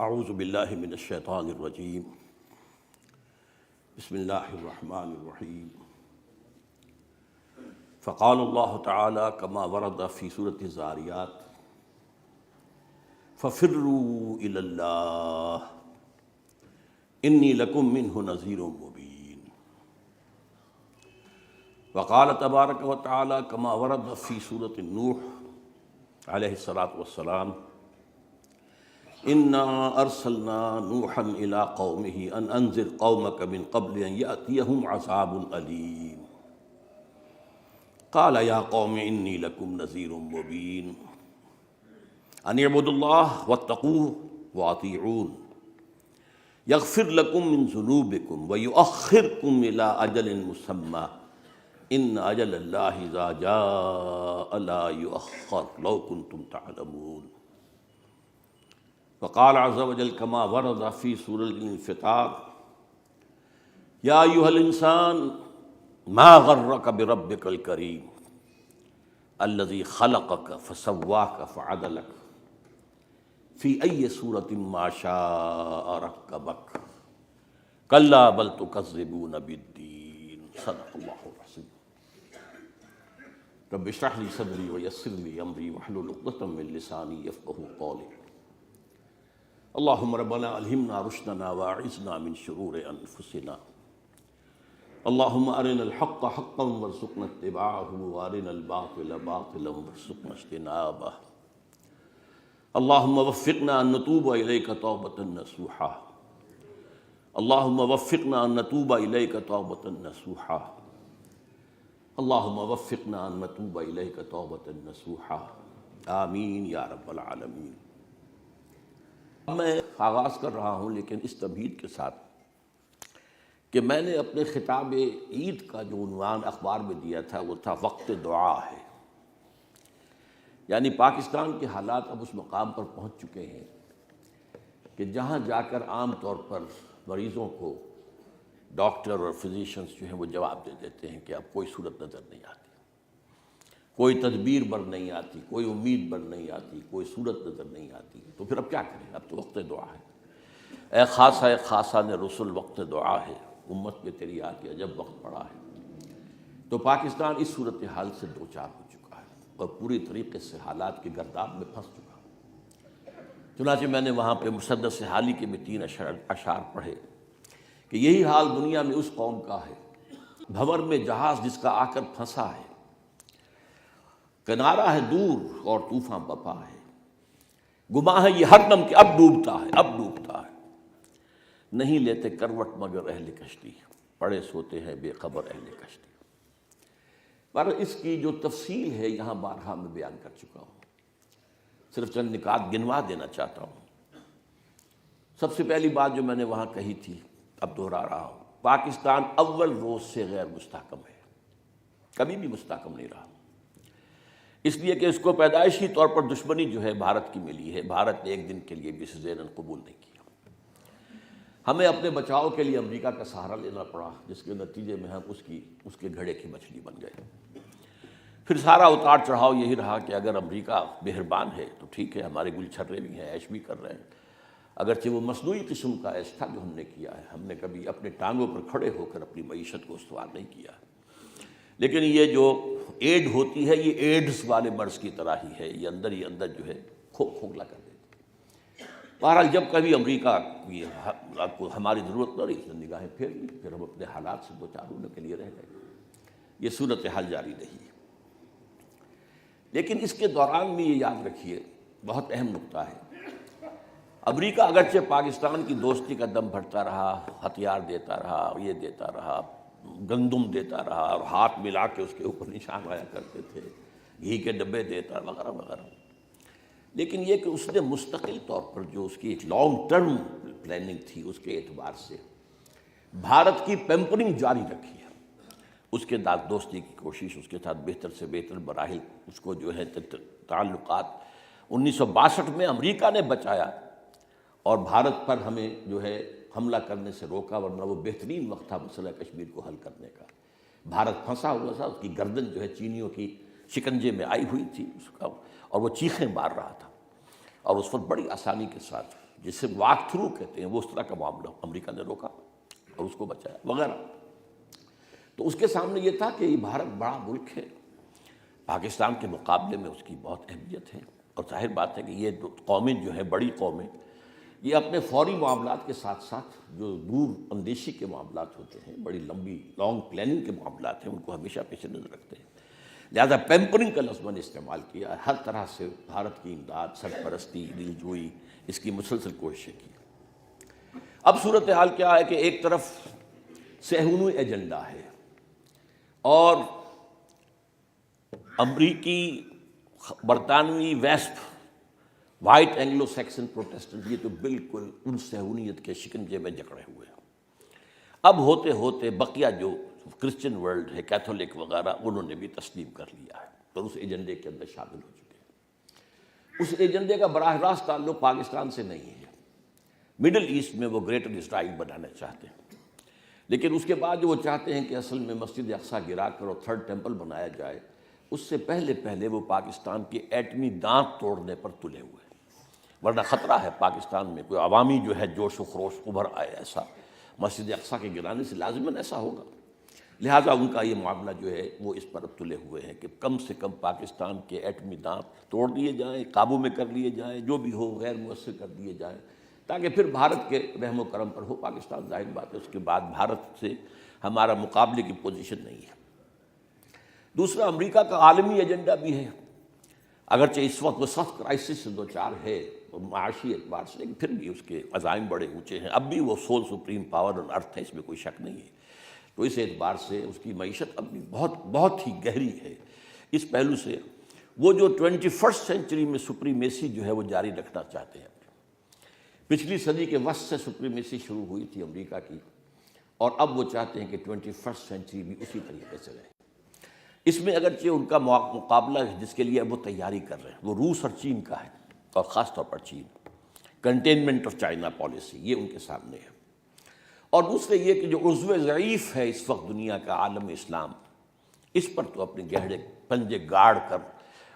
اعوذ باللہ من الشیطان الرجیم بسم اللہ الرحمن الرحیم فقال اللہ تعالی کما ورد فی سورۃ الذاریات ففروا الی اللہ انی لکم منہ نذیر مبین وقال تبارک و تعالی کما ورد فی سورۃ نوح علیہ الصلاۃ والسلام انا ارسلنا نوحا الى قومه ان انذر قومك من قبل ان ياتيهم عذاب الیم قال يا قوم انی لکم نذیر مبین ان اعبدوا اللہ واتقوه واطیعون یغفر لکم من ذنوبکم ویؤخرکم الى اجل مسمى ان اجل اللہ اذا جاء لا یؤخر لو کنتم تعلمون وقال عز وجل كما ورد في سورة الانفطار يا أيها الإنسان ما غرك بربك الكريم الذي خلقك فسواك فعدلك في أي سورة ما شاء ركبك كلا بل تكذبون بالدين صدق الله العظيم رب اشرح لي صدري ويسر لي أمري واحلل عقدة من لساني يفقهوا قولي اللهم ربنا الہمنا رشدنا واعذنا من شرور انفسنا اللهم ارنا الحق حقا وارزقنا اتباعه وارنا الباطل باطلا وارزقنا اجتنابه اللهم وفقنا ان نتوب اليك توبة نصوحا اللهم وفقنا ان نتوب اليك توبة نصوحا اللهم وفقنا ان نتوب اليك توبة نصوحا آمین یا رب العالمین۔ میں آغاز کر رہا ہوں لیکن اس تمہید کے ساتھ کہ میں نے اپنے خطاب عید کا جو عنوان اخبار میں دیا تھا وہ تھا وقت دعا ہے، یعنی پاکستان کے حالات اب اس مقام پر پہنچ چکے ہیں کہ جہاں جا کر عام طور پر مریضوں کو ڈاکٹر اور فزیشنز جو ہیں وہ جواب دے دیتے ہیں کہ اب کوئی صورت نظر نہیں آتی، کوئی تدبیر بر نہیں آتی، کوئی امید بر نہیں آتی، کوئی صورت نظر نہیں آتی، تو پھر اب کیا کریں؟ اب تو وقت دعا ہے۔ اے خاصہ نے رسول وقت دعا ہے، امت میں تیری آ کے عجب وقت پڑا ہے۔ تو پاکستان اس صورتحال سے دوچار ہو چکا ہے اور پوری طریقے سے حالات کے گرداب میں پھنس چکا ہے۔ چنانچہ میں نے وہاں پہ مسدس حالی کے بھی 3 اشعار پڑھے کہ یہی حال دنیا میں اس قوم کا ہے، بھنور میں جہاز جس کا آ کر پھنسا ہے، کنارہ ہے دور اور طوفاں بپا ہے، گماں ہے یہ ہر دم کہ اب ڈوبتا ہے، نہیں لیتے کروٹ مگر اہل کشتی، پڑے سوتے ہیں بے خبر اہل کشتی۔ پر اس کی جو تفصیل ہے یہاں بارہا میں بیان کر چکا ہوں، صرف چند نکات گنوا دینا چاہتا ہوں۔ سب سے پہلی بات جو میں نے وہاں کہی تھی اب دہرا رہا ہوں، پاکستان اول روز سے غیر مستحکم ہے، کبھی بھی مستحکم نہیں رہا، اس لیے کہ اس کو پیدائشی طور پر دشمنی جو ہے بھارت کی ملی ہے، بھارت نے ایک دن کے لیے بھی اسے ذہناً قبول نہیں کیا۔ ہمیں اپنے بچاؤ کے لیے امریکہ کا سہارا لینا پڑا، جس کے نتیجے میں ہم اس کے گھڑے کی مچھلی بن گئے۔ پھر سارا اتار چڑھاؤ یہی رہا کہ اگر امریکہ مہربان ہے تو ٹھیک ہے، ہمارے گل چھرے بھی ہیں، عیش بھی کر رہے ہیں، اگرچہ وہ مصنوعی قسم کا عیش تھا جو ہم نے کیا ہے، ہم نے کبھی اپنے ٹانگوں پر کھڑے ہو کر اپنی معیشت کو استوار نہیں کیا۔ لیکن یہ جو ایڈ ہوتی ہے یہ ایڈز والے مرض کی طرح ہی ہے، یہ اندر ہی اندر جو ہے کھوکھلا کر دیتی ہے۔ بہرحال جب کبھی امریکہ کو ہماری ضرورت پڑی اس نے نگاہیں پھیر لی، پھر ہم اپنے حالات سے دوچار ہونے کے لیے رہ گئے، یہ صورتحال جاری رہی ہے۔ لیکن اس کے دوران بھی یہ یاد رکھیے، بہت اہم نقطہ ہے، امریکہ اگرچہ پاکستان کی دوستی کا دم بھرتا رہا، ہتھیار دیتا رہا، یہ دیتا رہا، گندم دیتا رہا اور ہاتھ ملا کے اس کے اوپر نشان آیا کرتے تھے، گھی کے ڈبے دیتا وغیرہ وغیرہ، لیکن یہ کہ اس نے مستقل طور پر جو اس کی ایک لانگ ٹرم پلاننگ تھی اس کے اعتبار سے بھارت کی پیمپرنگ جاری رکھی ہے، اس کے ساتھ دوستی کی کوشش، اس کے ساتھ بہتر سے بہتر مراحل، اس کو جو ہے تعلقات 1962 میں امریکہ نے بچایا اور بھارت پر ہمیں جو ہے حملہ کرنے سے روکا، ورنہ وہ بہترین وقت تھا مسئلہ کشمیر کو حل کرنے کا۔ بھارت پھنسا ہوا تھا، اس کی گردن جو ہے چینیوں کی شکنجے میں آئی ہوئی تھی اس کا، اور وہ چیخیں مار رہا تھا، اور اس وقت بڑی آسانی کے ساتھ جسے واک تھرو کہتے ہیں، وہ اس طرح کا معاملہ امریکہ نے روکا اور اس کو بچایا وغیرہ۔ تو اس کے سامنے یہ تھا کہ یہ بھارت بڑا ملک ہے، پاکستان کے مقابلے میں اس کی بہت اہمیت ہے، اور ظاہر بات ہے کہ یہ دو قومیں جو ہیں، بڑی قومیں، یہ اپنے فوری معاملات کے ساتھ ساتھ جو دور اندیشی کے معاملات ہوتے ہیں، بڑی لمبی لانگ پلاننگ کے معاملات ہیں، ان کو ہمیشہ پیش نظر رکھتے ہیں۔ لہذا پیمپرنگ کا لفظ میں نے استعمال کیا، ہر طرح سے بھارت کی امداد، سرپرستی، دلجوئی، اس کی مسلسل کوششیں کی۔ اب صورتحال کیا ہے کہ ایک طرف صہیونی ایجنڈا ہے اور امریکی، برطانوی، ویسٹ، وائٹ اینگلو سیکسن پروٹیسٹنٹ، یہ تو بالکل ان صہیونیت کے شکنجے میں جکڑے ہوئے ہیں۔ اب ہوتے ہوتے بقیہ جو کرسچن ورلڈ ہے، کیتھولک وغیرہ، انہوں نے بھی تسلیم کر لیا ہے اور اس ایجنڈے کے اندر شامل ہو چکے ہیں۔ اس ایجنڈے کا براہ راست تعلق پاکستان سے نہیں ہے۔ مڈل ایسٹ میں وہ گریٹر اسرائیل بنانا چاہتے ہیں، لیکن اس کے بعد جو وہ چاہتے ہیں کہ اصل میں مسجد اقصیٰ گرا کر اور تھرڈ ٹیمپل بنایا جائے، اس سے پہلے وہ پاکستان کے ایٹمی دانت توڑنے پر تلے ہوئے ہیں۔ ورنہ خطرہ ہے پاکستان میں کوئی عوامی جو ہے جوش و خروش ابھر آئے، ایسا مسجد اقصیٰ کے گرانے سے لازماً ایسا ہوگا۔ لہٰذا ان کا یہ معاملہ جو ہے وہ اس پر تلے ہوئے ہیں کہ کم سے کم پاکستان کے ایٹمی دانت توڑ دیے جائیں، قابو میں کر لیے جائیں، جو بھی ہو غیر مؤثر کر دیے جائیں، تاکہ پھر بھارت کے رحم و کرم پر ہو پاکستان۔ ظاہر بات ہے اس کے بعد بھارت سے ہمارا مقابلے کی پوزیشن نہیں ہے۔ دوسرا، امریکہ کا عالمی ایجنڈا بھی ہے، اگرچہ اس وقت وہ سخت کرائسس سے دوچار ہے معاشی اعتبار سے، لیکن پھر بھی اس کے عزائم بڑے اونچے ہیں۔ اب بھی وہ سول سپریم پاور آن ارتھ ہے، اس میں کوئی شک نہیں ہے۔ تو اس اعتبار سے اس کی معیشت اب بھی بہت ہی گہری ہے۔ اس پہلو سے وہ جو 21 سینچری میں سپریمیسی جو ہے وہ جاری رکھنا چاہتے ہیں۔ پچھلی صدی کے وسط سے سپریمیسی شروع ہوئی تھی امریکہ کی، اور اب وہ چاہتے ہیں کہ 21 سینچری بھی اسی طریقے سے رہے۔ اس میں اگرچہ ان کا مقابلہ جس کے لیے اب وہ تیاری کر رہے ہیں وہ روس اور چین کا ہے، اور خاص طور پر چین، کنٹینمنٹ آف چائنا پالیسی، یہ ان کے سامنے ہے۔ اور دوسرے یہ کہ جو عضو ضعیف ہے اس وقت دنیا کا، عالم اسلام، اس پر تو اپنے گہرے پنجے گاڑ کر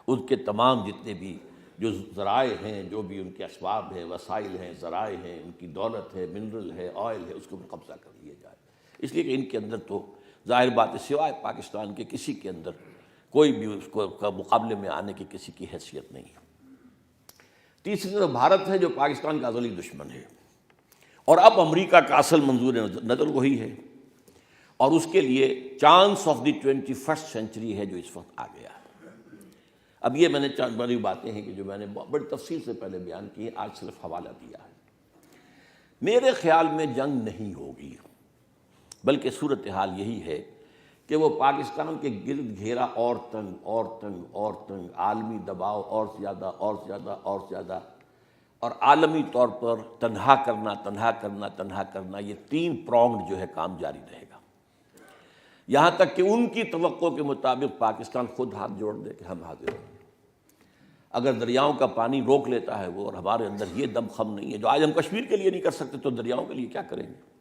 ان کے تمام جتنے بھی جو ذرائع ہیں، جو بھی ان کے اسباب ہیں، وسائل ہیں، ذرائع ہیں، ان کی دولت ہے، منرل ہے، آئل ہے، اس کو قبضہ کر لیا جائے۔ اس لیے کہ ان کے اندر تو ظاہر بات ہے سوائے پاکستان کے کسی کے اندر کوئی بھی اس کو مقابلے میں آنے کی کسی کی حیثیت نہیں ہے۔ تیسری طرف بھارت ہے جو پاکستان کا ازلی دشمن ہے، اور اب امریکہ کا اصل منظور نظر وہی ہے، اور اس کے لیے چانس آف دی 21 سینچری ہے جو اس وقت آ گیا ہے۔ اب یہ میں نے چند بڑی باتیں ہیں کہ جو میں نے بڑی تفصیل سے پہلے بیان کی ہیں، آج صرف حوالہ دیا ہے۔ میرے خیال میں جنگ نہیں ہوگی، بلکہ صورتحال یہی ہے کہ وہ پاکستان کے گرد گھیرا اور تنگ، عالمی دباؤ اور زیادہ، اور عالمی طور پر تنہا کرنا، یہ 3 پرونگڈ جو ہے کام جاری رہے گا، یہاں تک کہ ان کی توقع کے مطابق پاکستان خود ہاتھ جوڑ دے کہ ہم حاضر ہیں۔ اگر دریاؤں کا پانی روک لیتا ہے وہ، اور ہمارے اندر یہ دم خم نہیں ہے جو آج ہم کشمیر کے لیے نہیں کر سکتے، تو دریاؤں کے لیے کیا کریں گے؟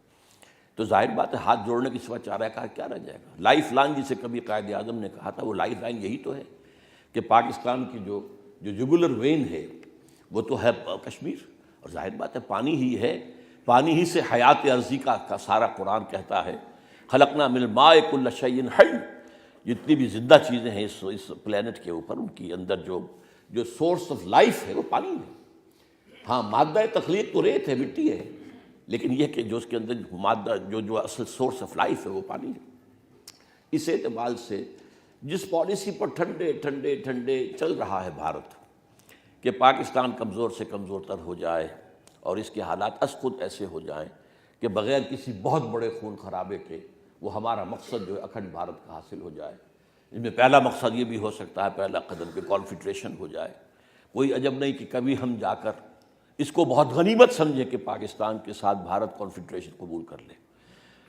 تو ظاہر بات ہے ہاتھ جوڑنے کی سوا چارہ کار کیا رہ جائے گا؟ لائف لائن جسے کبھی قائد اعظم نے کہا تھا، وہ لائف لائن یہی تو ہے کہ پاکستان کی جو جگولر وین ہے وہ تو ہے کشمیر، اور ظاہر بات ہے پانی ہی ہے، پانی ہی سے حیات عرضی کا سارا قرآن کہتا ہے، خلقنا من الماء کل شیء حی، جتنی بھی زندہ چیزیں ہیں اس پلینٹ کے اوپر، ان کی اندر جو سورس آف لائف ہے وہ پانی ہے۔ ہاں، مادہ تخلیق تو ریت ہے، مٹی ہے، لیکن یہ کہ جو اس کے اندر مادہ جو اصل سورس آف لائف ہے وہ پانی ہے۔ اس اعتبار سے جس پالیسی پر ٹھنڈے چل رہا ہے بھارت کہ پاکستان کمزور سے کمزور تر ہو جائے، اور اس کے حالات از خود ایسے ہو جائیں کہ بغیر کسی بہت بڑے خون خرابے کے وہ ہمارا مقصد جو ہے اکھنڈ بھارت کا حاصل ہو جائے۔ اس میں پہلا مقصد یہ بھی ہو سکتا ہے، پہلا قدم کہ کانفیڈریشن ہو جائے۔ کوئی عجب نہیں کہ کبھی ہم جا کر اس کو بہت غنیمت سمجھے کہ پاکستان کے ساتھ بھارت کانفیڈریشن قبول کر لے۔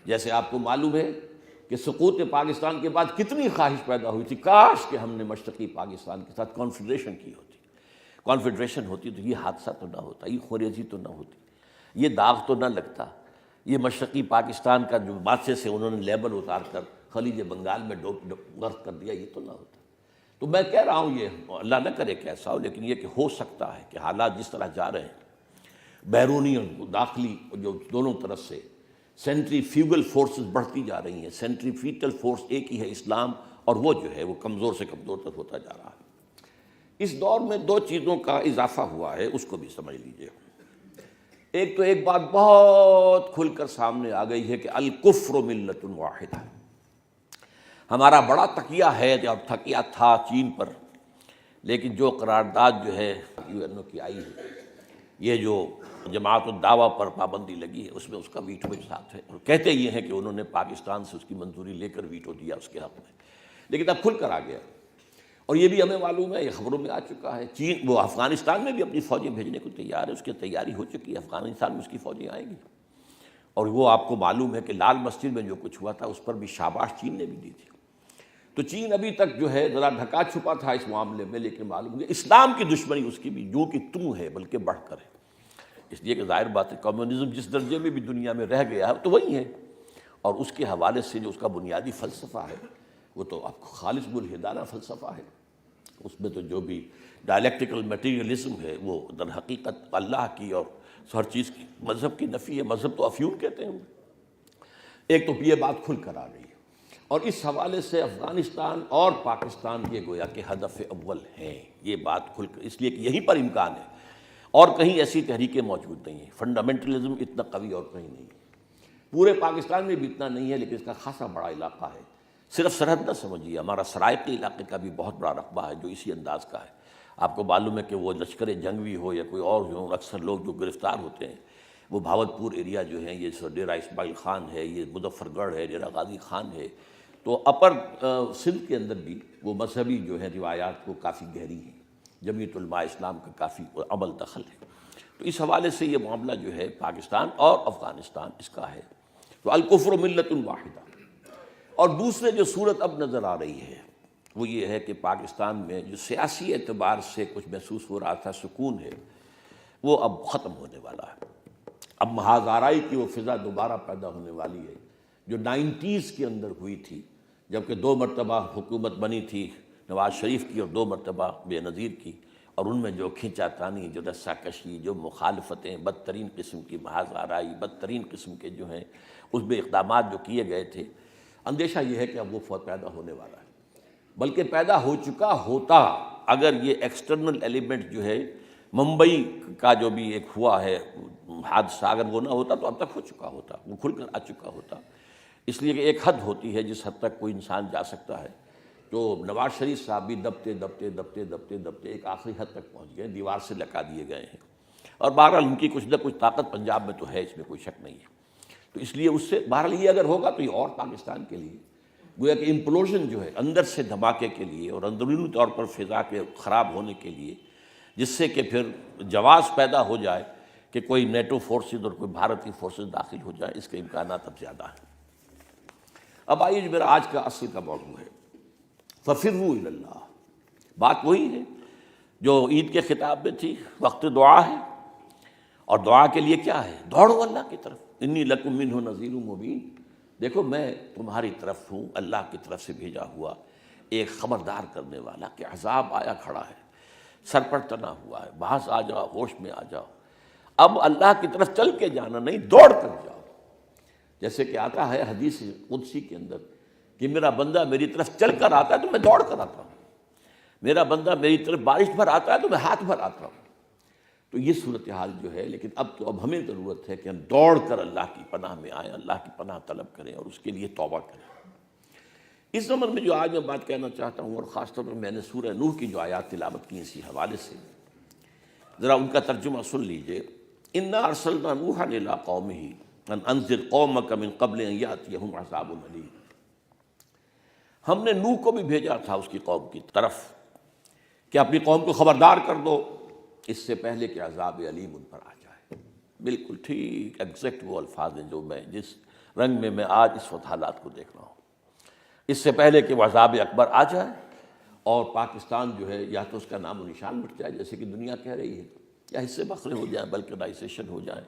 جیسے آپ کو معلوم ہے کہ سقوط پاکستان کے بعد کتنی خواہش پیدا ہوئی تھی، کاش کہ ہم نے مشرقی پاکستان کے ساتھ کانفیڈریشن کی ہوتی۔ کانفیڈریشن ہوتی تو یہ حادثہ تو نہ ہوتا، یہ خوریزی تو نہ ہوتی، یہ داغ تو نہ لگتا، یہ مشرقی پاکستان کا جو بادشاہ سے انہوں نے لیبل اتار کر خلیج بنگال میں غرق کر دیا، یہ تو نہ ہوتا۔ تو میں کہہ رہا ہوں، یہ اللہ نہ کرے کہ ایسا ہو، لیکن یہ کہ ہو سکتا ہے کہ حالات جس طرح جا رہے ہیں بیرونی اور داخلی جو دونوں طرف سے سینٹریفیوگل فورسز بڑھتی جا رہی ہیں. سینٹریفیٹل فورس ایک ہی ہے اسلام، اور وہ جو ہے وہ کمزور سے کمزور تر ہوتا جا رہا ہے. اس دور میں دو چیزوں کا اضافہ ہوا ہے، اس کو بھی سمجھ لیجئے. ایک تو ایک بات بہت کھل کر سامنے آ گئی ہے کہ الکفر ملت واحدہ. ہمارا بڑا تکیہ ہے اور تکیہ تھا چین پر، لیکن جو قرارداد جو ہے UN کی آئی ہے، یہ جو جماعت الدعوہ پر پابندی لگی ہے، اس میں اس کا ویٹو کے ساتھ ہے. اور کہتے یہ ہیں کہ انہوں نے پاکستان سے اس کی منظوری لے کر ویٹو دیا اس کے حق میں، لیکن اب کھل کر آ گیا. اور یہ بھی ہمیں معلوم ہے، یہ خبروں میں آ چکا ہے، چین وہ افغانستان میں بھی اپنی فوجیں بھیجنے کو تیار ہے، اس کی تیاری ہو چکی ہے. افغانستان میں اس کی فوجیں آئیں گی. اور وہ آپ کو معلوم ہے کہ لال مسجد میں جو کچھ ہوا تھا اس پر بھی شاباش چین نے بھی دی تھی. تو چین ابھی تک جو ہے ذرا ڈھکا چھپا تھا اس معاملے میں، لیکن معلوم ہے اسلام کی دشمنی اس کی بھی جو کہ توں ہے بلکہ بڑھ کر ہے. اس لیے کہ ظاہر بات ہے کمیونزم جس درجے میں بھی دنیا میں رہ گیا ہے تو وہی ہے. اور اس کے حوالے سے جو اس کا بنیادی فلسفہ ہے وہ تو آپ کو خالص ملحدانہ فلسفہ ہے. اس میں تو جو بھی ڈائلیکٹیکل میٹیریلزم ہے وہ در حقیقت اللہ کی اور ہر چیز کی مذہب کی نفی ہے. مذہب تو افیون کہتے ہیں. ایک تو یہ بات کھل کر آ گئی ہے، اور اس حوالے سے افغانستان اور پاکستان یہ گویا کہ ہدف اول ہیں. یہ بات کھل کر اس لیے کہ یہیں پر امکان ہے، اور کہیں ایسی تحریکیں موجود نہیں ہیں. فنڈامنٹلزم اتنا قوی اور کہیں نہیں ہے. پورے پاکستان میں بھی اتنا نہیں ہے، لیکن اس کا خاصا بڑا علاقہ ہے. صرف سرحد نہ سمجھیے، ہمارا سرائیکی علاقے کا بھی بہت بڑا رقبہ ہے جو اسی انداز کا ہے. آپ کو معلوم ہے کہ وہ لشکر جنگی ہو یا کوئی اور جو اکثر لوگ جو گرفتار ہوتے ہیں وہ بھاولپور ایریا جو ہیں، یہ ڈیرہ اسماعیل خان ہے، یہ مظفر گڑھ ہے، ڈیرہ غازی خان ہے. تو اپر سندھ کے اندر بھی وہ مذہبی جو ہے روایات کو کافی گہری ہیں. جمعیت علماء اسلام کا کافی عمل دخل ہے. تو اس حوالے سے یہ معاملہ جو ہے پاکستان اور افغانستان اس کا ہے. تو الکفر ملت واحدہ. اور دوسرے جو صورت اب نظر آ رہی ہے وہ یہ ہے کہ پاکستان میں جو سیاسی اعتبار سے کچھ محسوس ہو رہا تھا سکون ہے، وہ اب ختم ہونے والا ہے. اب محاذ آرائی کی وہ فضا دوبارہ پیدا ہونے والی ہے جو 90s کے اندر ہوئی تھی، جبکہ 2 مرتبہ حکومت بنی تھی نواز شریف کی اور 2 مرتبہ بے نظیر کی. اور ان میں جو کھینچا تانی، جو رسہ کشی، جو مخالفتیں، بدترین قسم کی محاذ آرائی، بدترین قسم کے جو ہیں اس میں اقدامات جو کیے گئے تھے، اندیشہ یہ ہے کہ اب وہ فوج پیدا ہونے والا ہے. بلکہ پیدا ہو چکا ہوتا اگر یہ ایکسٹرنل ایلیمنٹ جو ہے ممبئی کا جو بھی ایک ہوا ہے حادثہ، اگر وہ نہ ہوتا تو اب تک ہو چکا ہوتا، وہ کھل کر آ چکا ہوتا. اس لیے کہ ایک حد ہوتی ہے جس حد تک کوئی انسان جا سکتا ہے. تو نواز شریف صاحب بھی دبتے دبتے دبتے دبتے دبتے ایک آخری حد تک پہنچ گئے، دیوار سے لگا دیے گئے ہیں. اور بہرحال ان کی کچھ نہ کچھ طاقت پنجاب میں تو ہے، اس میں کوئی شک نہیں ہے. تو اس لیے اس سے بہرحال یہ اگر ہوگا تو یہ اور پاکستان کے لیے گویا کہ امپلوژن جو ہے اندر سے دھماکے کے لیے اور اندرونی طور پر فضا کے خراب ہونے کے لیے، جس سے کہ پھر جواز پیدا ہو جائے کہ کوئی نیٹو فورسز اور کوئی بھارتی فورسز داخل ہو جائے، اس کے امکانات اب زیادہ ہیں. اب آئیے جو میرا آج کا اصل کا موضوع ہے، ففروا الی اللہ. بات وہی ہے جو عید کے خطاب میں تھی، وقت دعا ہے. اور دعا کے لیے کیا ہے؟ دوڑو اللہ کی طرف. انی لکم منہ نذیر مبین. دیکھو میں تمہاری طرف ہوں، اللہ کی طرف سے بھیجا ہوا ایک خبردار کرنے والا کہ عذاب آیا کھڑا ہے، سر پر تنا ہوا ہے، باز آ جاؤ، ہوش میں آ جاؤ. اب اللہ کی طرف چل کے جانا نہیں، دوڑ کر جاؤ. جیسے کہ آتا ہے حدیث قدسی کے اندر کہ میرا بندہ میری طرف چل کر آتا ہے تو میں دوڑ کر آتا ہوں، میرا بندہ میری طرف بارش بھر آتا ہے تو میں ہاتھ بھر آتا ہوں. تو یہ صورتحال جو ہے، لیکن اب ہمیں ضرورت ہے کہ ہم دوڑ کر اللہ کی پناہ میں آئیں، اللہ کی پناہ طلب کریں اور اس کے لیے توبہ کریں. اس زمن میں جو آج میں بات کہنا چاہتا ہوں، اور خاص طور پر میں نے سورہ نوح کی جو آیات تلاوت کی اسی حوالے سے، ذرا ان کا ترجمہ سن لیجئے. انا ارسلنا نوحا الی قومہ ان انذر قومک من قبل ان یاتیہم عذاب الیم. ہم نے نوح کو بھی بھیجا تھا اس کی قوم کی طرف کہ اپنی قوم کو خبردار کر دو اس سے پہلے کہ عذاب علیم ان پر آ جائے. بالکل ٹھیک ایگزیکٹ وہ الفاظ ہیں جو میں جس رنگ میں میں آج اس وقت حالات کو دیکھ رہا ہوں. اس سے پہلے کہ وہ عذاب اکبر آ جائے اور پاکستان جو ہے یا تو اس کا نام و نشان مٹ جائے جیسے کہ دنیا کہہ رہی ہے، یا حصے بخرے ہو جائیں، بلکنائزیشن ہو جائیں،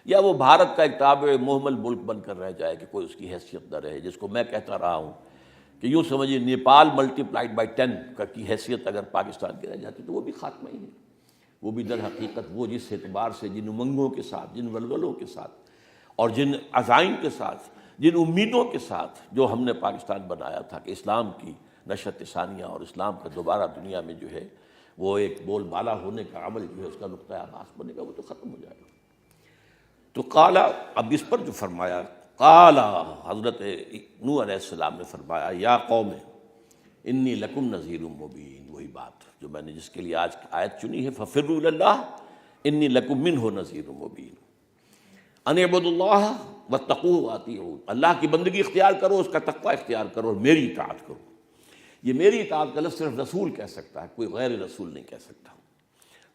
یا وہ بھارت کا ایک تابع مہمل ملک بن کر رہ جائے کہ کوئی اس کی حیثیت نہ رہے. جس کو میں کہتا رہا ہوں کہ یوں سمجھیے نیپال ملٹی پلائڈ بائی 10 کی حیثیت اگر پاکستان کی رہ جاتی تو وہ بھی خاتمہ ہی ہے. وہ بھی در حقیقت وہ جس اعتبار سے جن امنگوں کے ساتھ، جن ولولوں کے ساتھ اور جن عزائم کے ساتھ، جن امیدوں کے ساتھ جو ہم نے پاکستان بنایا تھا کہ اسلام کی نشأت ثانیہ اور اسلام کا دوبارہ دنیا میں جو ہے وہ ایک بول بالا ہونے کا عمل جو ہے اس کا نقطۂ آغاز بنے گا، وہ تو ختم ہو جائے گا۔ تو قالا، اب اس پر جو فرمایا، قالا حضرت نوح علیہ السلام نے فرمایا یا قوم انی لکم نذیر مبین، وہی بات جو میں نے جس کے لیے آج آیت چنی ہے، ففروا الی اللہ انی لکم منہ نذیر مبین، ان اعبدوا اللہ واتقوہ واطیعون، اللہ کی بندگی اختیار کرو، اس کا تقوی اختیار کرو اور میری اطاعت کرو۔ یہ میری اطاعت کا لفظ صرف رسول کہہ سکتا ہے، کوئی غیر رسول نہیں کہہ سکتا۔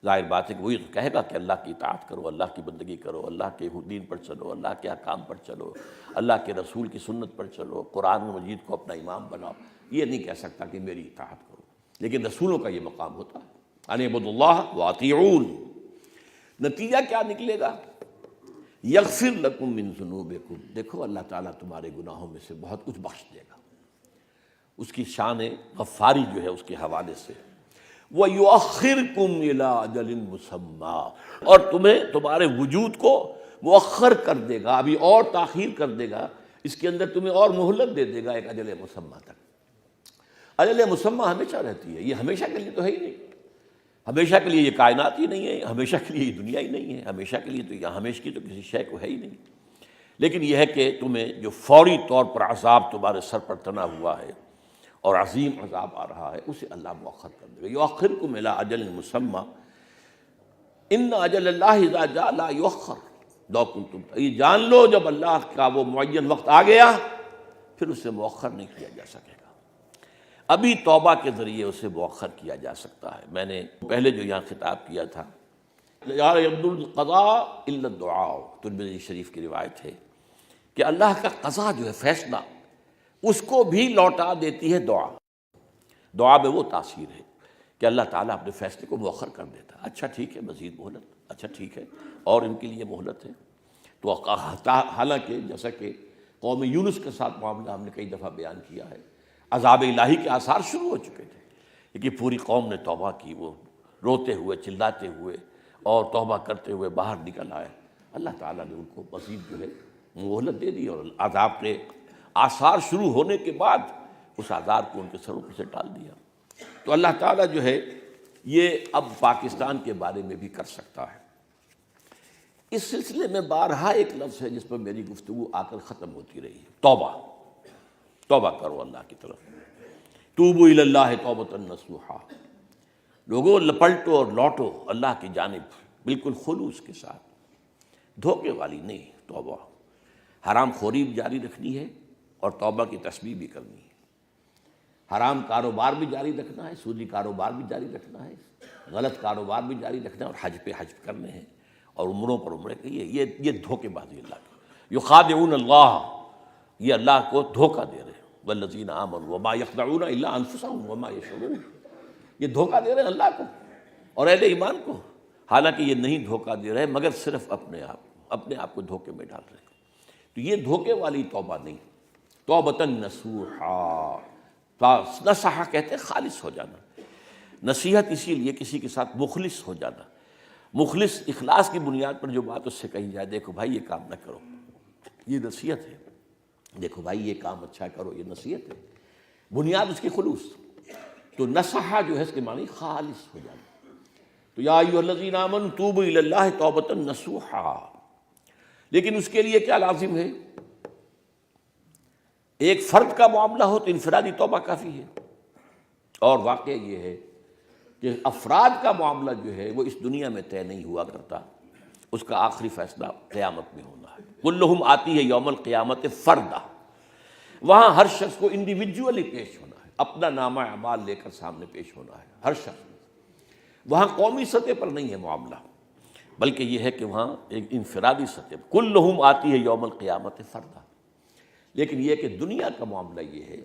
ظاہر بات ہے کہ وہی تو کہے گا کہ اللہ کی اطاعت کرو، اللہ کی بندگی کرو، اللہ کے دین پر چلو، اللہ کے احکام پر چلو، اللہ کے رسول کی سنت پر چلو، قرآن مجید کو اپنا امام بناؤ۔ یہ نہیں کہہ سکتا کہ میری اطاعت کرو، لیکن رسولوں کا یہ مقام ہوتا ہے، ان اعبدوا اللہ واطیعون۔ نتیجہ کیا نکلے گا؟ یغفر لکم من ذنوبکم، دیکھو اللہ تعالیٰ تمہارے گناہوں میں سے بہت کچھ بخش دے گا۔ اس کی شان غفاری جو ہے اس کے حوالے سے، وَيُؤَخِّرْكُمْ إِلَىٰ أَجَلٍ مُّسَمًّى، اور تمہیں تمہارے وجود کو مؤخر کر دے گا، ابھی اور تاخیر کر دے گا، اس کے اندر تمہیں اور مہلت دے دے گا ایک اجل مسمى تک۔ اجل مسمى ہمیشہ رہتی ہے، یہ ہمیشہ کے لیے تو ہے ہی نہیں، ہمیشہ کے لیے یہ کائنات ہی نہیں ہے، ہمیشہ کے لیے یہ دنیا ہی نہیں ہے، ہمیشہ کے لیے تو یہ ہمیشہ کی تو کسی شے کو ہے ہی نہیں۔ لیکن یہ ہے کہ تمہیں جو فوری طور پر عذاب تمہارے سر پر تنا ہوا ہے اور عظیم عذاب آ رہا ہے، اسے اللہ مؤخر کر دے گا۔ یؤخرکم الی اجل مسمى ان اجل اللہ اذا جاء لا یؤخر لو کنتم، یہ جان لو جب اللہ کا وہ معین وقت آ گیا پھر اسے مؤخر نہیں کیا جا سکے گا۔ ابھی توبہ کے ذریعے اسے مؤخر کیا جا سکتا ہے۔ میں نے پہلے جو یہاں خطاب کیا تھا، لا يرد القضاء الا الدعاء، ترمذی شریف کی روایت ہے کہ اللہ کا قضا جو ہے، فیصلہ، اس کو بھی لوٹا دیتی ہے دعا۔ دعا میں وہ تاثیر ہے کہ اللہ تعالیٰ اپنے فیصلے کو مؤخر کر دیتا ہے۔ اچھا ٹھیک ہے، مزید مہلت، اچھا ٹھیک ہے، اور ان کے لیے مہلت ہے۔ تو حالانکہ جیسا کہ قوم یونس کے ساتھ معاملہ ہم نے کئی دفعہ بیان کیا ہے، عذاب الہی کے آثار شروع ہو چکے تھے، لیکن پوری قوم نے توبہ کی، وہ روتے ہوئے، چلاتے ہوئے اور توبہ کرتے ہوئے باہر نکل آئے۔ اللہ تعالیٰ نے ان کو مزید جو ہے مہلت دے دی، اور عذاب کے آثار شروع ہونے کے بعد اس عذاب کو ان کے سروں پر سے ٹال دیا۔ تو اللہ تعالیٰ جو ہے یہ اب پاکستان کے بارے میں بھی کر سکتا ہے۔ اس سلسلے میں بارہا ایک لفظ ہے جس پر میری گفتگو آ کر ختم ہوتی رہی ہے، توبہ۔ توبہ کرو اللہ کی طرف، توبوا الی اللہ توبۃ نصوحا، لوگوں لپلٹو اور لوٹو اللہ کی جانب بالکل خلوص کے ساتھ، دھوکے والی نہیں توبہ۔ حرام خوری بھی جاری رکھنی ہے اور توبہ کی تسبیح بھی کرنی ہے۔ حرام کاروبار بھی جاری رکھنا ہے، سودی کاروبار بھی جاری رکھنا ہے، غلط کاروبار بھی جاری رکھنا ہے، اور حج پہ حج کرنے ہیں اور عمروں پر عمرے کے یہ دھوکے بازی اللہ کی۔ یخادعون اللہ، یہ اللہ کو دھوکہ دے رہے ہیں، والذین آمنوا وما یخدعون الا انفسهم وما یشعرون، یہ دھوکہ دے رہے ہیں اللہ کو اور اہل ایمان کو، حالانکہ یہ نہیں دھوکہ دے رہے مگر صرف اپنے آپ کو دھوکے میں ڈال رہے ہیں۔ تو یہ دھوکے والی توبہ نہیں، توبۃ نصوحا، نصحہ کہتے ہیں خالص ہو جانا، نصیحت اسی لیے کسی کے ساتھ مخلص ہو جانا، مخلص اخلاص کی بنیاد پر جو بات اس سے کہی جائے، دیکھو بھائی یہ کام نہ کرو، یہ نصیحت ہے، دیکھو بھائی یہ کام اچھا کرو، یہ نصیحت ہے، بنیاد اس کی خلوص۔ تو نصحہ جو ہے اس کے معنی خالص ہو جانا۔ تو یا ایھا الذین آمنوا توبوا الی اللہ توبۃ نصوحا، لیکن اس کے لیے کیا لازم ہے؟ ایک فرد کا معاملہ ہو تو انفرادی توبہ کافی ہے، اور واقعہ یہ ہے کہ افراد کا معاملہ جو ہے وہ اس دنیا میں طے نہیں ہوا کرتا، اس کا آخری فیصلہ قیامت میں ہونا ہے۔ کلہم آتی ہے یوم القیامت فردا، وہاں ہر شخص کو انڈیویجولی پیش ہونا ہے، اپنا نامہ اعمال لے کر سامنے پیش ہونا ہے ہر شخص۔ وہاں قومی سطح پر نہیں ہے معاملہ، بلکہ یہ ہے کہ وہاں ایک انفرادی سطح پر، کلہم آتی ہے یوم القیامت فردا۔ لیکن یہ کہ دنیا کا معاملہ یہ ہے،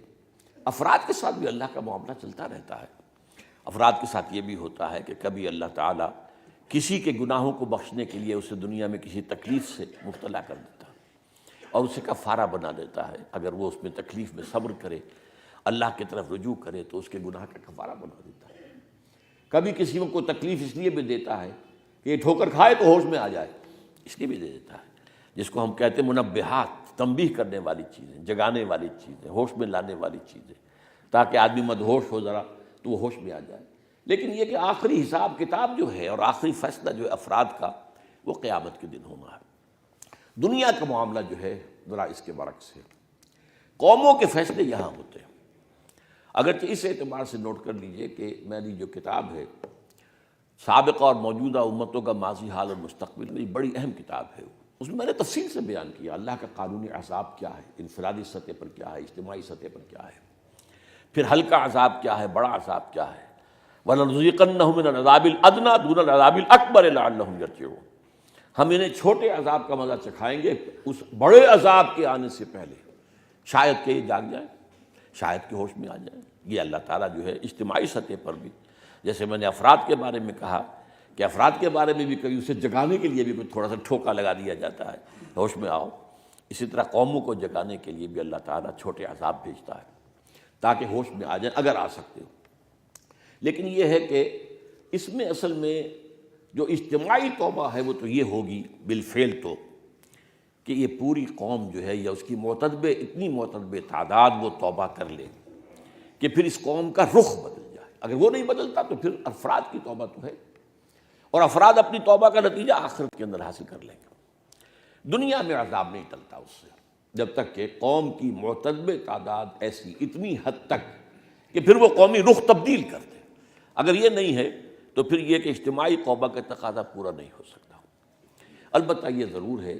افراد کے ساتھ بھی اللہ کا معاملہ چلتا رہتا ہے۔ افراد کے ساتھ یہ بھی ہوتا ہے کہ کبھی اللہ تعالیٰ کسی کے گناہوں کو بخشنے کے لیے اسے دنیا میں کسی تکلیف سے مبتلا کر دیتا ہے اور اسے کفارہ بنا دیتا ہے۔ اگر وہ اس میں تکلیف میں صبر کرے، اللہ کی طرف رجوع کرے تو اس کے گناہ کا کفارہ بنا دیتا ہے۔ کبھی کسی کو کوئی تکلیف اس لیے بھی دیتا ہے کہ یہ ٹھوکر کھائے تو ہوش میں آ جائے، اس لیے بھی دے دیتا ہے، جس کو ہم کہتے ہیں منبہات، تنبیہ کرنے والی چیزیں، جگانے والی چیزیں، ہوش میں لانے والی چیزیں، تاکہ آدمی مدہوش ہو ذرا تو وہ ہوش میں آ جائے۔ لیکن یہ کہ آخری حساب کتاب جو ہے اور آخری فیصلہ جو ہے افراد کا، وہ قیامت کے دن ہونا ہے۔ دنیا کا معاملہ جو ہے ذرا اس کے برعکس ہے، قوموں کے فیصلے یہاں ہوتے ہیں۔ اگرچہ اس اعتبار سے نوٹ کر لیجئے کہ میری جو کتاب ہے سابقہ اور موجودہ امتوں کا ماضی، حال اور مستقبل، میری بڑی اہم کتاب ہے، اس میں نے تفصیل سے بیان کیا اللہ کا قانونی عذاب کیا ہے، انفرادی سطح پر کیا ہے، اجتماعی سطح پر کیا ہے، پھر ہلکا عذاب کیا ہے، بڑا عذاب کیا ہے، وَلَنُذِيقَنَّهُم مِّنَ الْعَذَابِ الْأَدْنَىٰ دُونَ الْعَذَابِ الْأَكْبَرِ لَعَلَّهُمْ يَرْجِعُونَ۔ ہم انہیں چھوٹے عذاب کا مزہ چکھائیں گے اس بڑے عذاب کے آنے سے پہلے، شاید کہ یہ جاگ جائیں، شاید کہ ہوش میں آ جائیں۔ یہ اللہ تعالیٰ جو ہے اجتماعی سطح پر بھی، جیسے میں نے افراد کے بارے میں کہا کہ افراد کے بارے میں بھی کبھی اسے جگانے کے لیے بھی کوئی تھوڑا سا ٹھوکا لگا دیا جاتا ہے، ہوش میں آؤ، اسی طرح قوموں کو جگانے کے لیے بھی اللہ تعالیٰ چھوٹے عذاب بھیجتا ہے تاکہ ہوش میں آ جائیں اگر آ سکتے ہو۔ لیکن یہ ہے کہ اس میں اصل میں جو اجتماعی توبہ ہے وہ تو یہ ہوگی بالفعل تو کہ یہ پوری قوم جو ہے یا اس کی معتدبے، اتنی معتدبے تعداد وہ توبہ کر لے کہ پھر اس قوم کا رخ بدل جائے۔ اگر وہ نہیں بدلتا تو پھر افراد کی توبہ تو ہے، اور افراد اپنی توبہ کا نتیجہ آخرت کے اندر حاصل کر لیں گے۔ دنیا میں عذاب نہیں ٹلتا اس سے جب تک کہ قوم کی معتدبے تعداد ایسی اتنی حد تک کہ پھر وہ قومی رخ تبدیل کر دے۔ اگر یہ نہیں ہے تو پھر یہ کہ اجتماعی توبہ کا تقاضا پورا نہیں ہو سکتا۔ البتہ یہ ضرور ہے